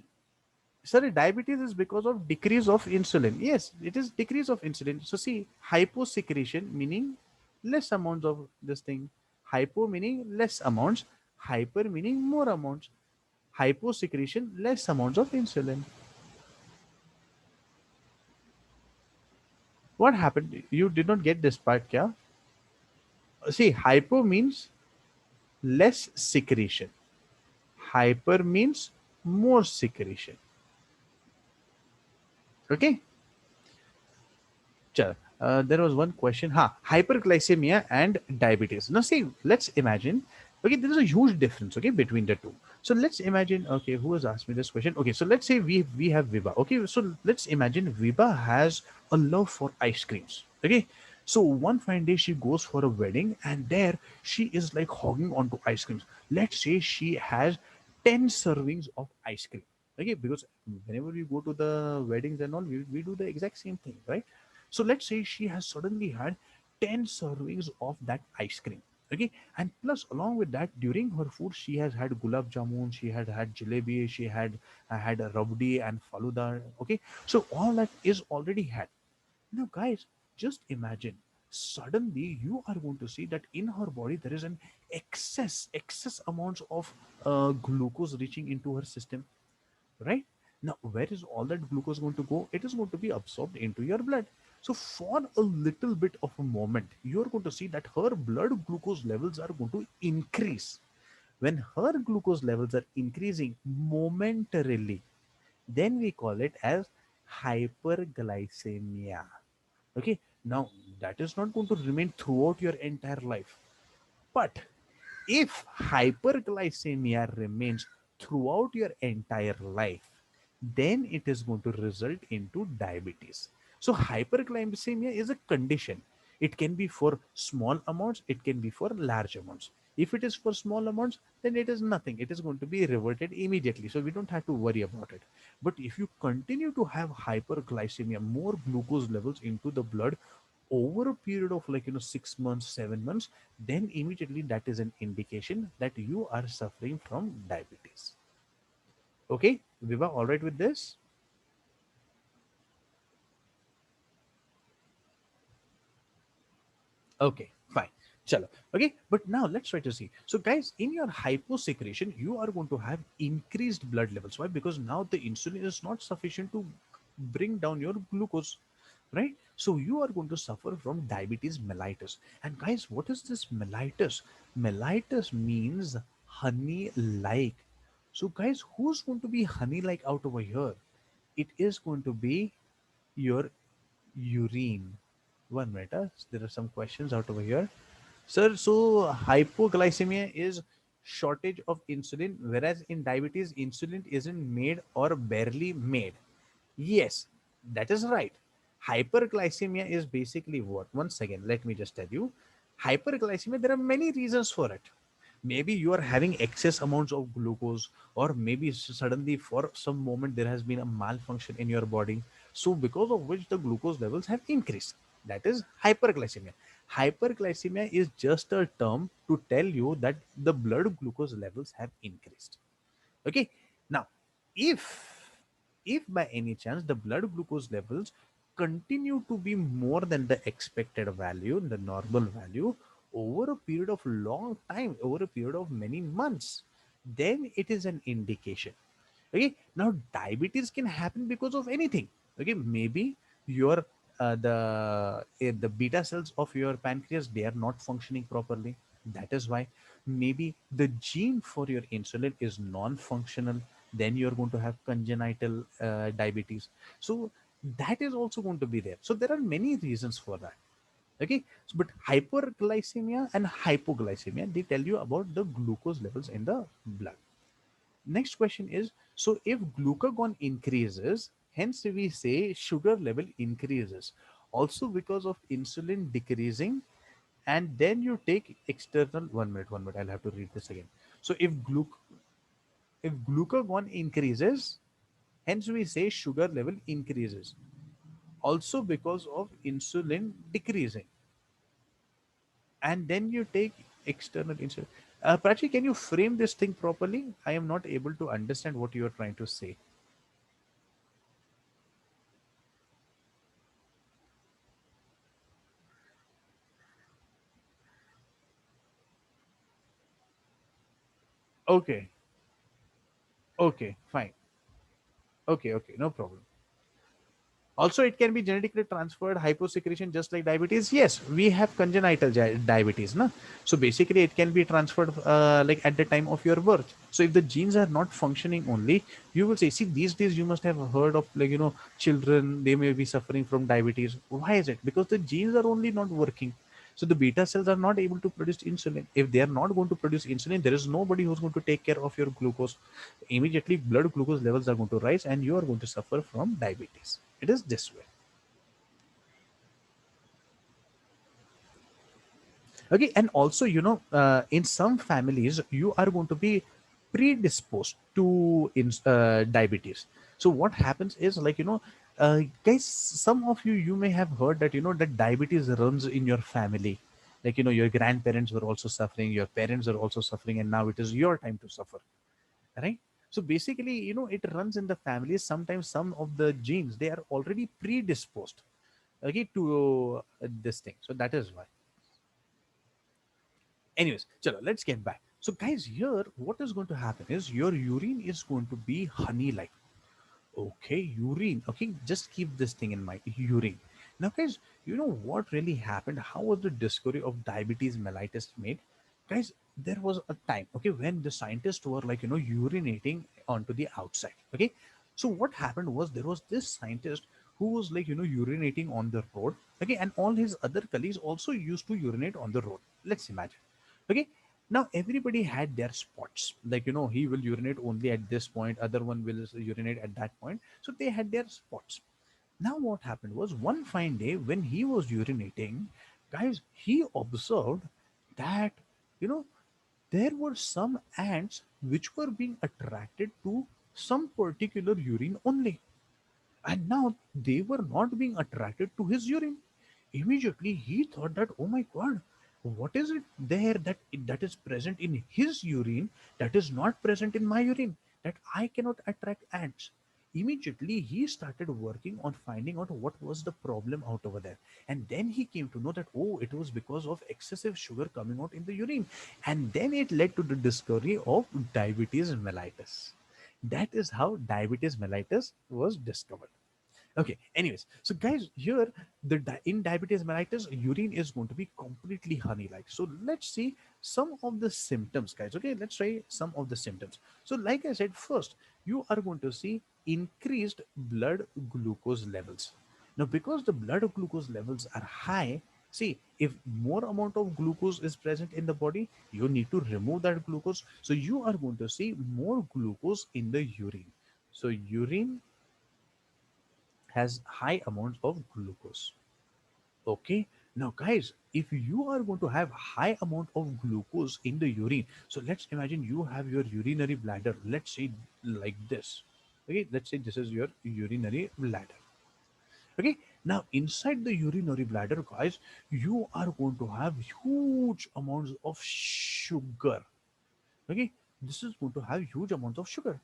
A: sorry, diabetes is because of decrease of insulin. Yes, it is decrease of insulin. So see, hyposecretion meaning less amounts of this thing. Hypo meaning less amounts. Hyper meaning more amounts. Hyposecretion, less amounts of insulin. What happened? You did not get this part, kya? See, hypo means less secretion. Hyper means more secretion. Okay. Chal. There was one question. Hyperglycemia and diabetes. Now, see, let's imagine. Okay, there is a huge difference. Okay, between the two. So let's imagine. Okay, who has asked me this question? Okay, so let's say we have Viva. Okay, so let's imagine Viva has a love for ice creams. Okay, so one fine day she goes for a wedding and there she is like hogging onto ice creams. Let's say she has 10 servings of ice cream. Okay, because whenever we go to the weddings and all, we do the exact same thing, right? So let's say she has suddenly had 10 servings of that ice cream. Okay, and plus along with that, during her food she has had gulab jamun, she had jalebi, she had a rabdi and faluda. Okay, so all that is already had. Now guys, just imagine, suddenly you are going to see that in her body there is an excess amounts of glucose reaching into her system, right? Now where is all that glucose going to go? It is going to be absorbed into your blood. So for a little bit of a moment you're going to see that her blood glucose levels are going to increase. When her glucose levels are increasing momentarily, then we call it as hyperglycemia. Okay, now that is not going to remain throughout your entire life, but if hyperglycemia remains throughout your entire life, then it is going to result into diabetes. So hyperglycemia is a condition. It can be for small amounts, it can be for large amounts. If it is for small amounts, then it is nothing. It is going to be reverted immediately. So we don't have to worry about it. But if you continue to have hyperglycemia, more glucose levels into the blood over a period of 6 months, 7 months, then immediately that is an indication that you are suffering from diabetes. Okay, Viva, all right with this? Okay, fine. Chalo. Okay, but now let's try to see. So, guys, in your hyposecretion, you are going to have increased blood levels. Why? Because now the insulin is not sufficient to bring down your glucose, right? So, you are going to suffer from diabetes mellitus. And, guys, what is this mellitus? Mellitus means honey like. So, guys, who's going to be honey like out over here? It is going to be your urine. 1 minute. There are some questions out over here. Sir, so hypoglycemia is shortage of insulin, whereas in diabetes, insulin isn't made or barely made. Yes, that is right. Hyperglycemia is basically what? Once again, let me just tell you. Hyperglycemia, there are many reasons for it. Maybe you are having excess amounts of glucose, or maybe suddenly for some moment there has been a malfunction in your body. So, because of which the glucose levels have increased. That is hyperglycemia. Hyperglycemia is just a term to tell you that the blood glucose levels have increased. Okay, now if by any chance the blood glucose levels continue to be more than the expected value, the normal value, over a period of long time, over a period of many months, then it is an indication. Okay, now diabetes can happen because of anything. Okay, maybe your the beta cells of your pancreas, they are not functioning properly. That is why. Maybe the gene for your insulin is non-functional, then you're going to have congenital diabetes. So that is also going to be there. So there are many reasons for that. Okay, so, but hyperglycemia and hypoglycemia, they tell you about the glucose levels in the blood. Next question is, so if glucagon increases, hence we say sugar level increases. Also because of insulin decreasing, and then you take external, 1 minute, 1 minute, I'll have to read this again. So if glucagon increases, hence we say sugar level increases. Also because of insulin decreasing, and then you take external insulin. Prachi, can you frame this thing properly? I am not able to understand what you are trying to say. Okay, okay, fine. Okay, okay, no problem. Also, it can be genetically transferred hyposecretion just like diabetes. Yes, we have congenital diabetes, na? So basically, it can be transferred like at the time of your birth. So if the genes are not functioning only, you will say, see, these days you must have heard of children, they may be suffering from diabetes. Why is it? Because the genes are only not working. So the beta cells are not able to produce insulin. If they are not going to produce insulin, there is nobody who's going to take care of your glucose. Immediately, blood glucose levels are going to rise, and you are going to suffer from diabetes. It is this way. Okay, and also, in some families, you are going to be predisposed to diabetes. So what happens is, guys, some of you may have heard that that diabetes runs in your family. Like, your grandparents were also suffering, your parents are also suffering, and now it is your time to suffer, right? So basically, it runs in the family. Sometimes some of the genes, they are already predisposed, okay, to this thing. So that is why. Anyways, chalo, let's get back. So guys, here what is going to happen is your urine is going to be honey like. Okay, urine. Okay, just keep this thing in mind. Urine. Now, guys, you know what really happened? How was the discovery of diabetes mellitus made? Guys, there was a time, okay, when the scientists were like, urinating onto the outside. Okay, so what happened was there was this scientist who was like, urinating on the road. Okay, and all his other colleagues also used to urinate on the road. Let's imagine. Okay, now everybody had their spots. Like, he will urinate only at this point, other one will urinate at that point. So they had their spots. Now what happened was one fine day when he was urinating, guys, he observed that, you know, there were some ants which were being attracted to some particular urine only. And now they were not being attracted to his urine. Immediately he thought that, oh my god, what is it there that is present in his urine that is not present in my urine, that I cannot attract ants? Immediately he started working on finding out what was the problem out over there. And then he came to know that, oh, it was because of excessive sugar coming out in the urine. And then it led to the discovery of diabetes mellitus. That is how diabetes mellitus was discovered. Okay, anyways, so guys, here in diabetes mellitus, urine is going to be completely honey-like. So let's see some of the symptoms, guys. Okay, let's try some of the symptoms. So, like I said, first you are going to see increased blood glucose levels. Now, because the blood glucose levels are high, see, if more amount of glucose is present in the body, you need to remove that glucose. So you are going to see more glucose in the urine. So urine has high amounts of glucose. Okay, now guys, if you are going to have high amount of glucose in the urine, so let's imagine you have your urinary bladder, let's say like this. Okay, let's say this is your urinary bladder. Okay, now inside the urinary bladder, guys, you are going to have huge amounts of sugar. Okay, this is going to have huge amounts of sugar.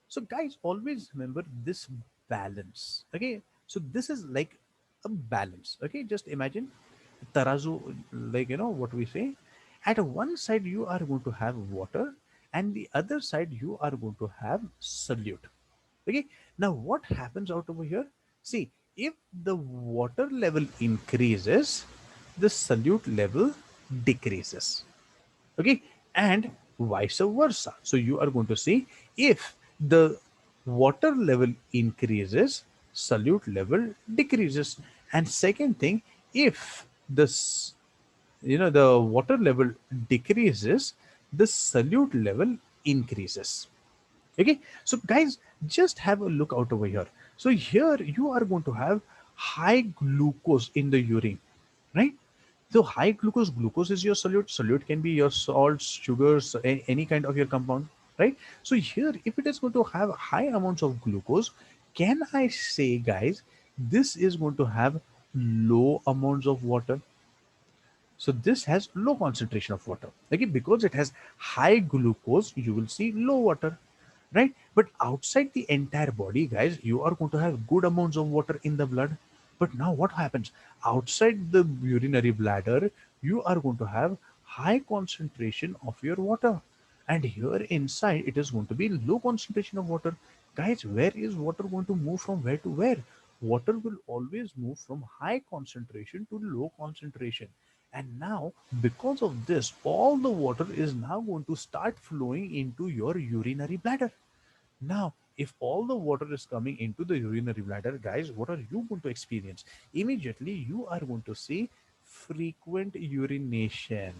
A: So guys, always remember this balance. Okay, so this is like a balance. Okay, just imagine tarazu, like, what we say. At one side you are going to have water, and the other side you are going to have solute. Okay, now what happens out over here? See, if the water level increases, the solute level decreases. Okay, and vice versa. So you are going to see, if the water level increases, solute level decreases. And second thing, if this, the water level decreases, the solute level increases. Okay, so guys, just have a look out over here. So here you are going to have high glucose in the urine, right? So high glucose, glucose is your solute. Solute can be your salts, sugars, any kind of your compound, right? So here, if it is going to have high amounts of glucose, can I say, guys, this is going to have low amounts of water? So this has low concentration of water. Okay, because it has high glucose, you will see low water, right? But outside the entire body, guys, you are going to have good amounts of water in the blood. But now what happens? Outside the urinary bladder, you are going to have high concentration of your water. And here inside, it is going to be low concentration of water. Guys, where is water going to move from where to where? Water will always move from high concentration to low concentration. And now, because of this, all the water is now going to start flowing into your urinary bladder. Now, if all the water is coming into the urinary bladder, guys, what are you going to experience? Immediately, you are going to see frequent urination.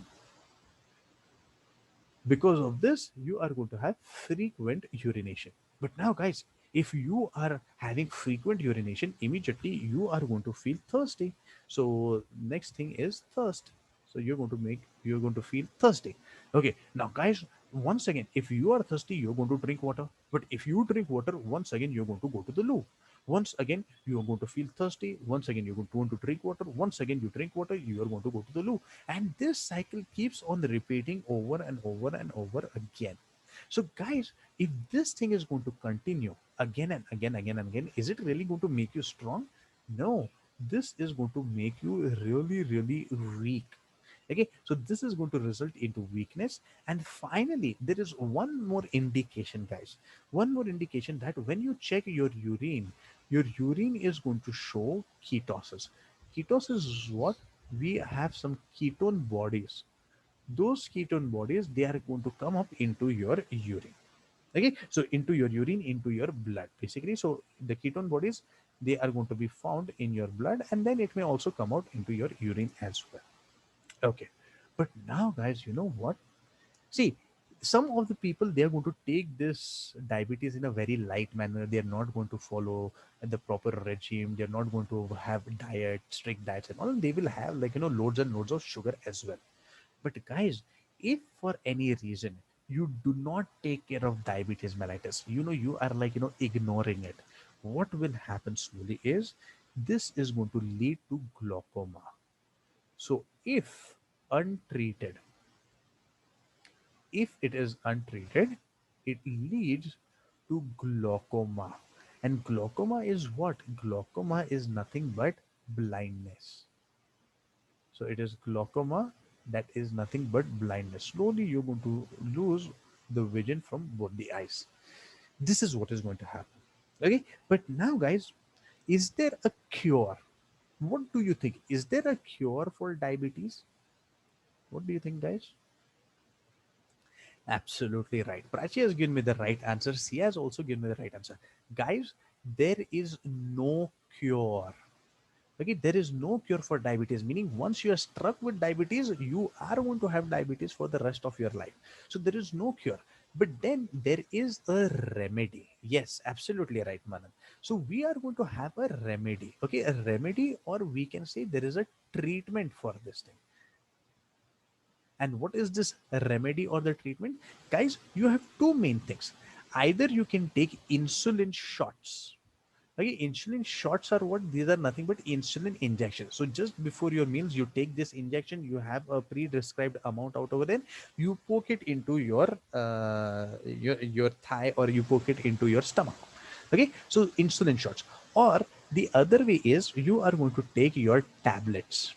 A: Because of this, you are going to have frequent urination. But now, guys, if you are having frequent urination, immediately you are going to feel thirsty. So next thing is thirst. So you're going to feel thirsty. Okay, now guys, once again, if you are thirsty, you're going to drink water. But if you drink water, once again, you're going to go to the loo. Once again you are going to feel thirsty, once again you're going to want to drink water, once again you drink water, you are going to go to the loo, and this cycle keeps on repeating over and over and over again. So guys, if this thing is going to continue again and again, again and again, is it really going to make you strong? No, this is going to make you really, really weak. Okay, so this is going to result into weakness. And finally, there is one more indication, guys. One more indication that when you check your urine is going to show ketosis. Ketosis is what? We have some ketone bodies. Those ketone bodies, they are going to come up into your urine. Okay, so into your urine, into your blood, basically. So the ketone bodies, they are going to be found in your blood, and then it may also come out into your urine as well. Okay. But now, guys, you know what? See, some of the people, they are going to take this diabetes in a very light manner. They are not going to follow the proper regime. They're not going to have diet, strict diets and all. They will have, like, loads and loads of sugar as well. But guys, if for any reason you do not take care of diabetes mellitus, you are, like, ignoring it, what will happen slowly is this is going to lead to glaucoma. So untreated, if it is untreated, it leads to glaucoma. And glaucoma is what? Glaucoma is nothing but blindness. So it is glaucoma, that is nothing but blindness. Slowly you're going to lose the vision from both the eyes. This is what is going to happen. Okay, but now, guys, is there a cure? What do you think? Is there a cure for diabetes? What do you think, guys? Absolutely right. Prachi has given me the right answer. Sia has also given me the right answer. Guys, there is no cure. Okay, there is no cure for diabetes, meaning once you are struck with diabetes, you are going to have diabetes for the rest of your life. So there is no cure. But then there is a remedy. Yes, absolutely right, Manan. So we are going to have a remedy. Okay, a remedy, or we can say there is a treatment for this thing. And what is this remedy or the treatment? Guys, you have two main things. Either you can take insulin shots. Okay, insulin shots are what? These are nothing but insulin injections. So just before your meals, you take this injection. You have a pre-described amount out over there. You poke it into your thigh, or you poke it into your stomach. Okay, so insulin shots. Or the other way is you are going to take your tablets.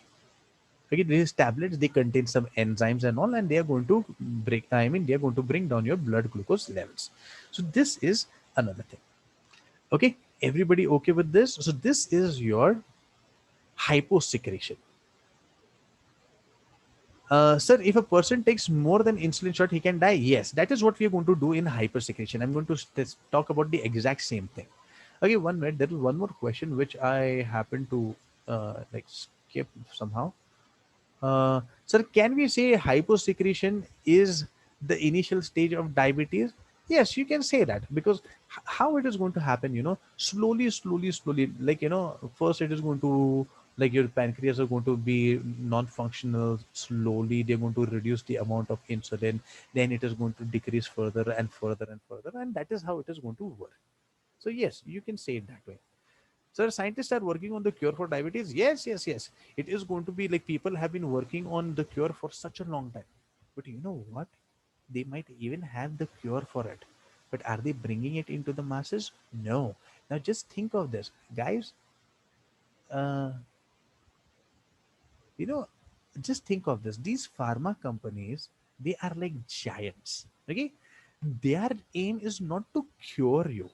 A: Okay, these tablets, they contain some enzymes and all, and they are going to they are going to bring down your blood glucose levels. So this is another thing. Okay, everybody okay with this? So this is your hyposecretion. Sir, if a person takes more than insulin shot, he can die. Yes, that is what we are going to do in hypersecretion. I'm going to talk about the exact same thing. Okay, 1 minute. There is one more question which I happen to like skip somehow. Sir, can we say hyposecretion is the initial stage of diabetes? Yes, you can say that, because how it is going to happen, slowly, slowly, slowly. Like, first it is going to, like, your pancreas are going to be non-functional. Slowly, they're going to reduce the amount of insulin. Then it is going to decrease further and further and further, and that is how it is going to work. So yes, you can say it that way. Sir, scientists are working on the cure for diabetes. Yes, yes, yes. It is going to be like people have been working on the cure for such a long time. But you know what? They might even have the cure for it. But are they bringing it into the masses? No. Now just think of this. Guys, uh, you know, just think of this. These pharma companies, they are like giants. Okay? Their aim is not to cure you.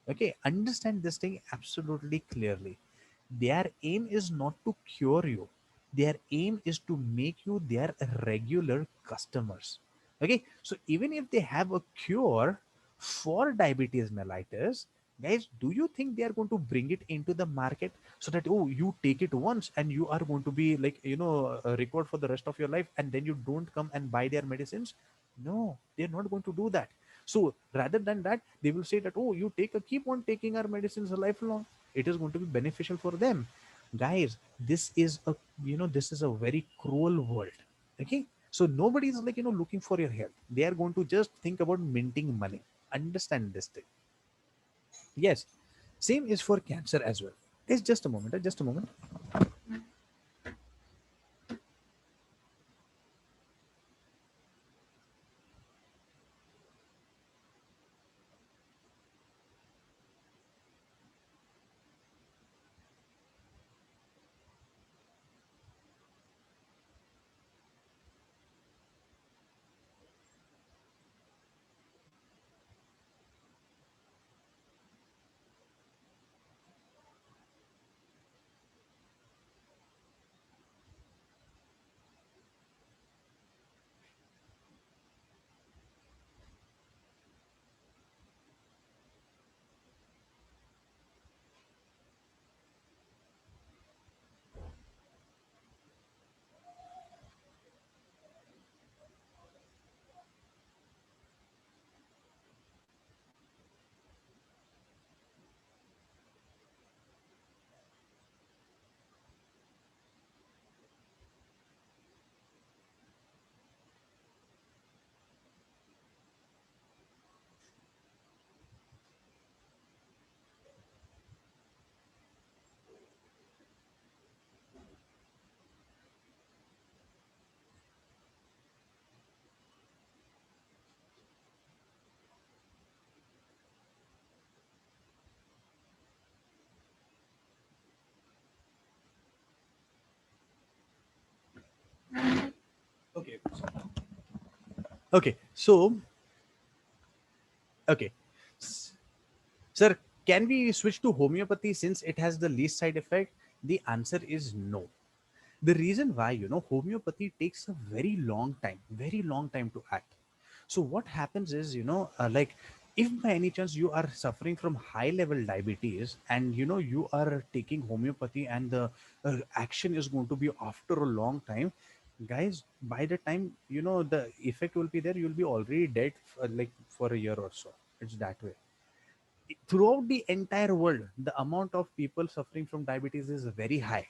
A: Okay? Understand this thing absolutely clearly. Their aim is not to cure you. Their aim is to make you their regular customers. Okay, so even if they have a cure for diabetes mellitus, guys, do you think they are going to bring it into the market so that, oh, you take it once and you are going to be like, record for the rest of your life, and then you don't come and buy their medicines? No, they're not going to do that. So rather than that, they will say that, oh, keep on taking our medicines lifelong. It is going to be beneficial for them. Guys, this is a very cruel world. Okay, so nobody is, like, looking for your health. They are going to just think about minting money. Understand this thing. Yes.
B: Same is for cancer as well. Guys, just a moment, just a moment.
A: Okay. Okay. So, okay. S- Sir, can we switch to homeopathy since it has the least side effect? The answer is no. The reason why, homeopathy takes a very long time to act. So what happens is, like, if by any chance you are suffering from high level diabetes and you are taking homeopathy and the action is going to be after a long time, guys, by the time the effect will be there, you'll be already dead for, like, for a year or so. It's that way throughout the entire world. The amount of people suffering from diabetes is very high.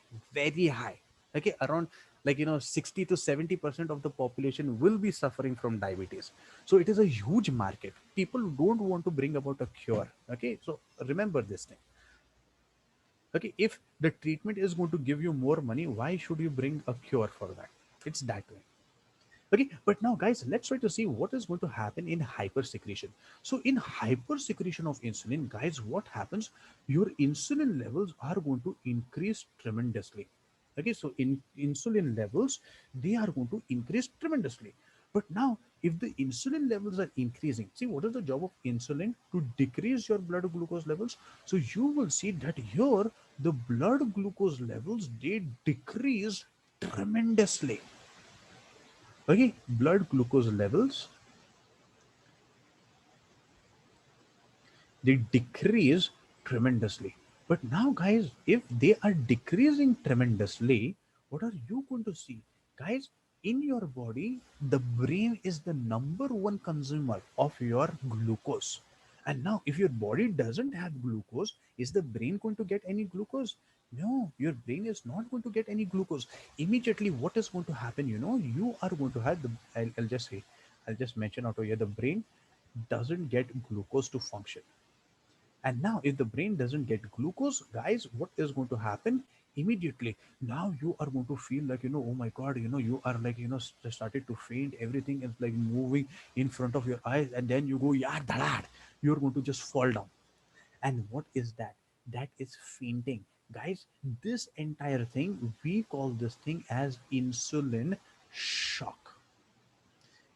A: Okay, around, like, 60 to 70% of the population will be suffering from diabetes. So it is a huge market. People don't want to bring about a cure. Okay, so remember this thing. Okay, if the treatment is going to give you more money, why should you bring a cure for that? It's that way. Okay, but now, guys, let's try to see what is going to happen in hypersecretion. So in hypersecretion of insulin, guys, what happens? Your insulin levels are going to increase tremendously. Okay, so in insulin levels, they are going to increase tremendously. But now, if the insulin levels are increasing, see, what is the job of insulin? To decrease your blood glucose levels. So you will see that here the blood glucose levels, they decrease tremendously. Okay, blood glucose levels, they decrease tremendously. But now, guys, if they are decreasing tremendously, what are you going to see? Guys, in your body, the brain is the number one consumer of your glucose. And now, if your body doesn't have glucose, is the brain going to get any glucose? No, your brain is not going to get any glucose. Immediately, what is going to happen? You are going to have the, I'll just say, I'll just mention out here, the brain doesn't get glucose to function. And now, if the brain doesn't get glucose, guys, what is going to happen? Immediately, now you are going to feel like, oh my God, you are like, started to faint. Everything is like moving in front of your eyes. And then you go, yeah, dad, you're going to just fall down. And what is that? That is fainting. Guys, this entire thing, we call this thing as insulin shock.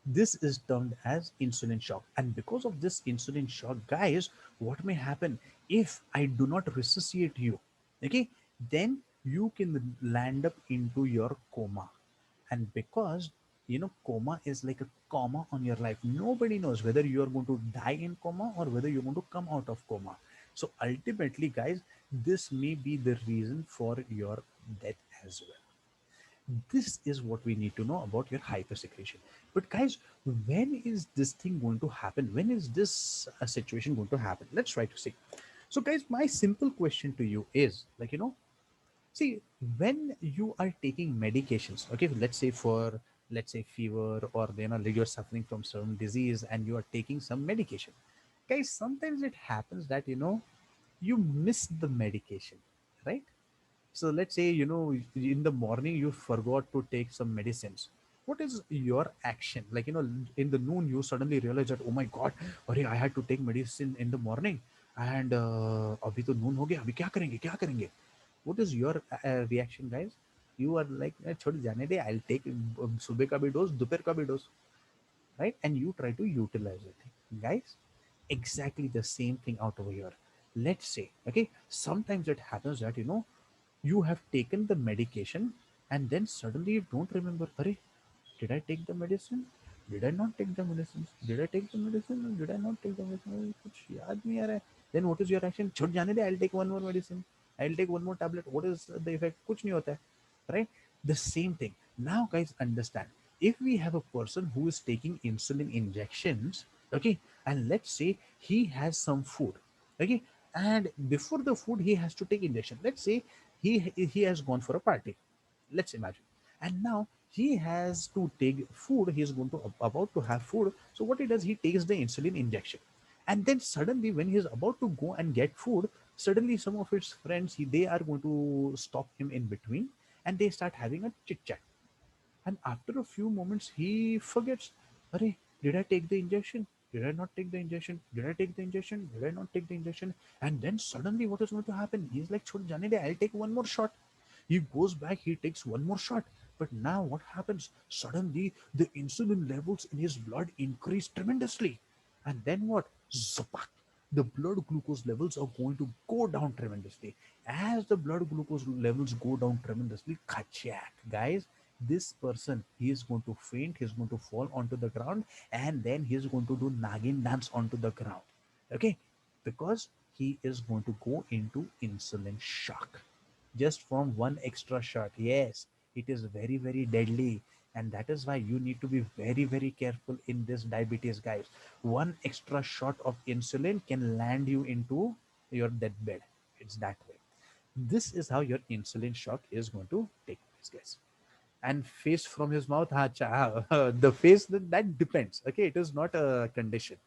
A: This is termed as insulin shock. And because of this insulin shock, guys, what may happen if I do not resuscitate you? Okay, then you can land up into your coma. And because coma is like a comma on your life, nobody knows whether you are going to die in coma or whether you're going to come out of coma. So ultimately, guys, this may be the reason for your death as well. This is what we need to know about your hypersecretion. But guys, when is this thing going to happen? When is this situation going to happen? Let's try to see. So guys, my simple question to you is, like, see, when you are taking medications, okay, let's say for, let's say, fever, or like you're suffering from some disease and you are taking some medication, guys, sometimes it happens that you miss the medication, right? So let's say, in the morning you forgot to take some medicines. What is your action? Like, in the noon you suddenly realize that, oh my God, अरे, I had to take medicine in the morning, and अभी तो noon हो गया, अभी क्या करेंगे? What is your reaction, guys? You are like, छोड़ जाने दे, I'll take सुबह का भी dose, दोपहर का भी dose, right? And you try to utilize it, guys. Exactly the same thing out over here. Let's say, okay, sometimes it happens that, you have taken the medication, and then suddenly you don't remember, Arey, did I take the medicine? Did I not take the medicine? Did I take the medicine? Or did I not take the medicine? कुछ याद नहीं आ रहा है. Then what is your action? छोड़ जाने दे, I'll take one more medicine. I'll take one more tablet. What is the effect? कुछ नहीं होता है. Right? The same thing. Now, guys, understand. If we have a person who is taking insulin injections, okay, and let's say he has some food, okay, and before the food he has to take injection. Let's say he has gone for a party. Let's imagine, and now he has to take food. He is going to about to have food. So what he does, he takes the insulin injection, and then suddenly when he is about to go and get food, suddenly some of his friends, they are going to stop him in between, and they start having a chit chat. And after a few moments, he forgets, Arey, did I take the injection? Did I not take the injection? Did I take the injection? Did I not take the injection? And then suddenly, what is going to happen? He's like, Chhod jane de, I'll take one more shot. He goes back, he takes one more shot. But now, what happens? Suddenly, the insulin levels in his blood increase tremendously. And then what? Zapak, the blood glucose levels are going to go down tremendously. As the blood glucose levels go down tremendously, kachak, guys, this person, he is going to faint, he's going to fall onto the ground, and then he's going to do nagin dance onto the ground. Okay, because he is going to go into insulin shock just from one extra shot. Yes, it is very, very deadly. And that is why you need to be very, very careful in this diabetes, guys. One extra shot of insulin can land you into your deathbed. It's that way. This is how your insulin shock is going to take place, guys. And face from his mouth, the face, that depends. Okay, it is not a condition,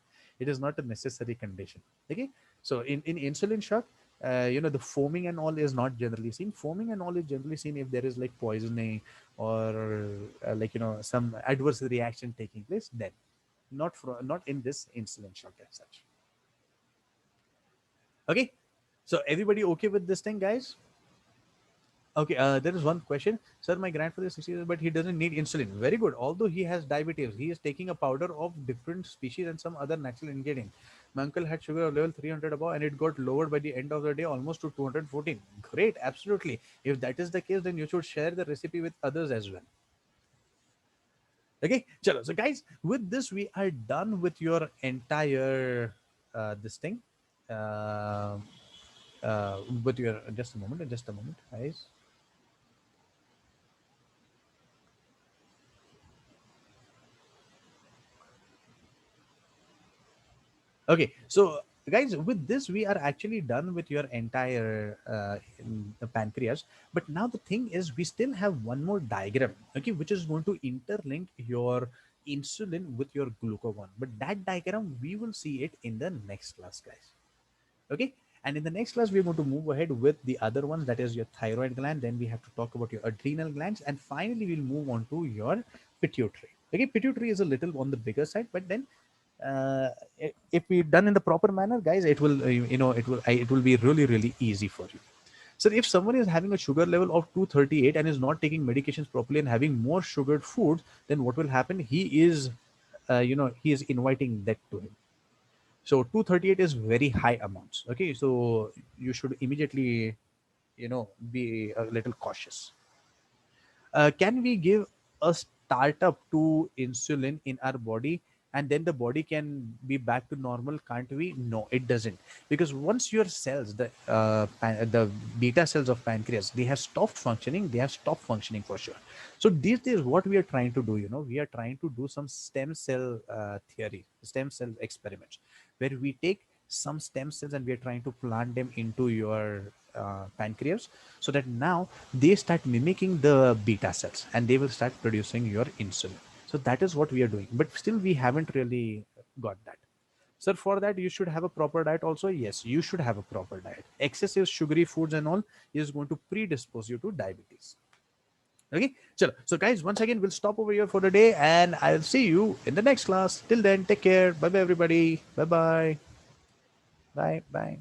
A: it is not a necessary condition. Okay, so in insulin shock, the foaming and all is not generally seen. Foaming and all is generally seen if there is like poisoning, or like, some adverse reaction taking place, then not in this insulin shock as such. Okay, so everybody okay with this thing, guys? Okay, there is one question. Sir, my grandfather is 60 years, but he doesn't need insulin. Very good. Although he has diabetes, he is taking a powder of different species and some other natural ingredient. My uncle had sugar level 300 above, and it got lowered by the end of the day almost to 214. Great, absolutely. If that is the case, then you should share the recipe with others as well. Okay, chalo. So guys, with this, we are done with your entire this thing. Uh, with your, just a moment, guys. Okay, so guys, with this, we are actually done with your entire pancreas. But now the thing is, we still have one more diagram, okay, which is going to interlink your insulin with your glucagon. But that diagram, we will see it in the next class, guys. Okay, and in the next class, we're going to move ahead with the other ones, that is your thyroid gland. Then we have to talk about your adrenal glands, and finally, we'll move on to your pituitary. Okay, pituitary is a little on the bigger side, but then uh, if we done in the proper manner, guys, it will it will be really, really easy for you. So if someone is having a sugar level of 238 and is not taking medications properly and having more sugared foods, then what will happen? He is he is inviting that to him. So 238 is very high amounts. Okay, so you should immediately be a little cautious. Can we give a startup to insulin in our body, and then the body can be back to normal? Can't we? No, it doesn't. Because once your cells, the beta cells of pancreas, they have stopped functioning, they have stopped functioning for sure. So this is what we are trying to do. We are trying to do some stem cell theory, stem cell experiments, where we take some stem cells and we are trying to plant them into your pancreas, so that now they start mimicking the beta cells and they will start producing your insulin. So that is what we are doing, but still we haven't really got that. Sir, for that you should have a proper diet also. Yes, you should have a proper diet. Excessive sugary foods and all is going to predispose you to diabetes. Okay, chalo. So guys, once again, we'll stop over here for the day, and I'll see you in the next class. Till then, take care. Bye bye, everybody. Bye bye. Bye bye.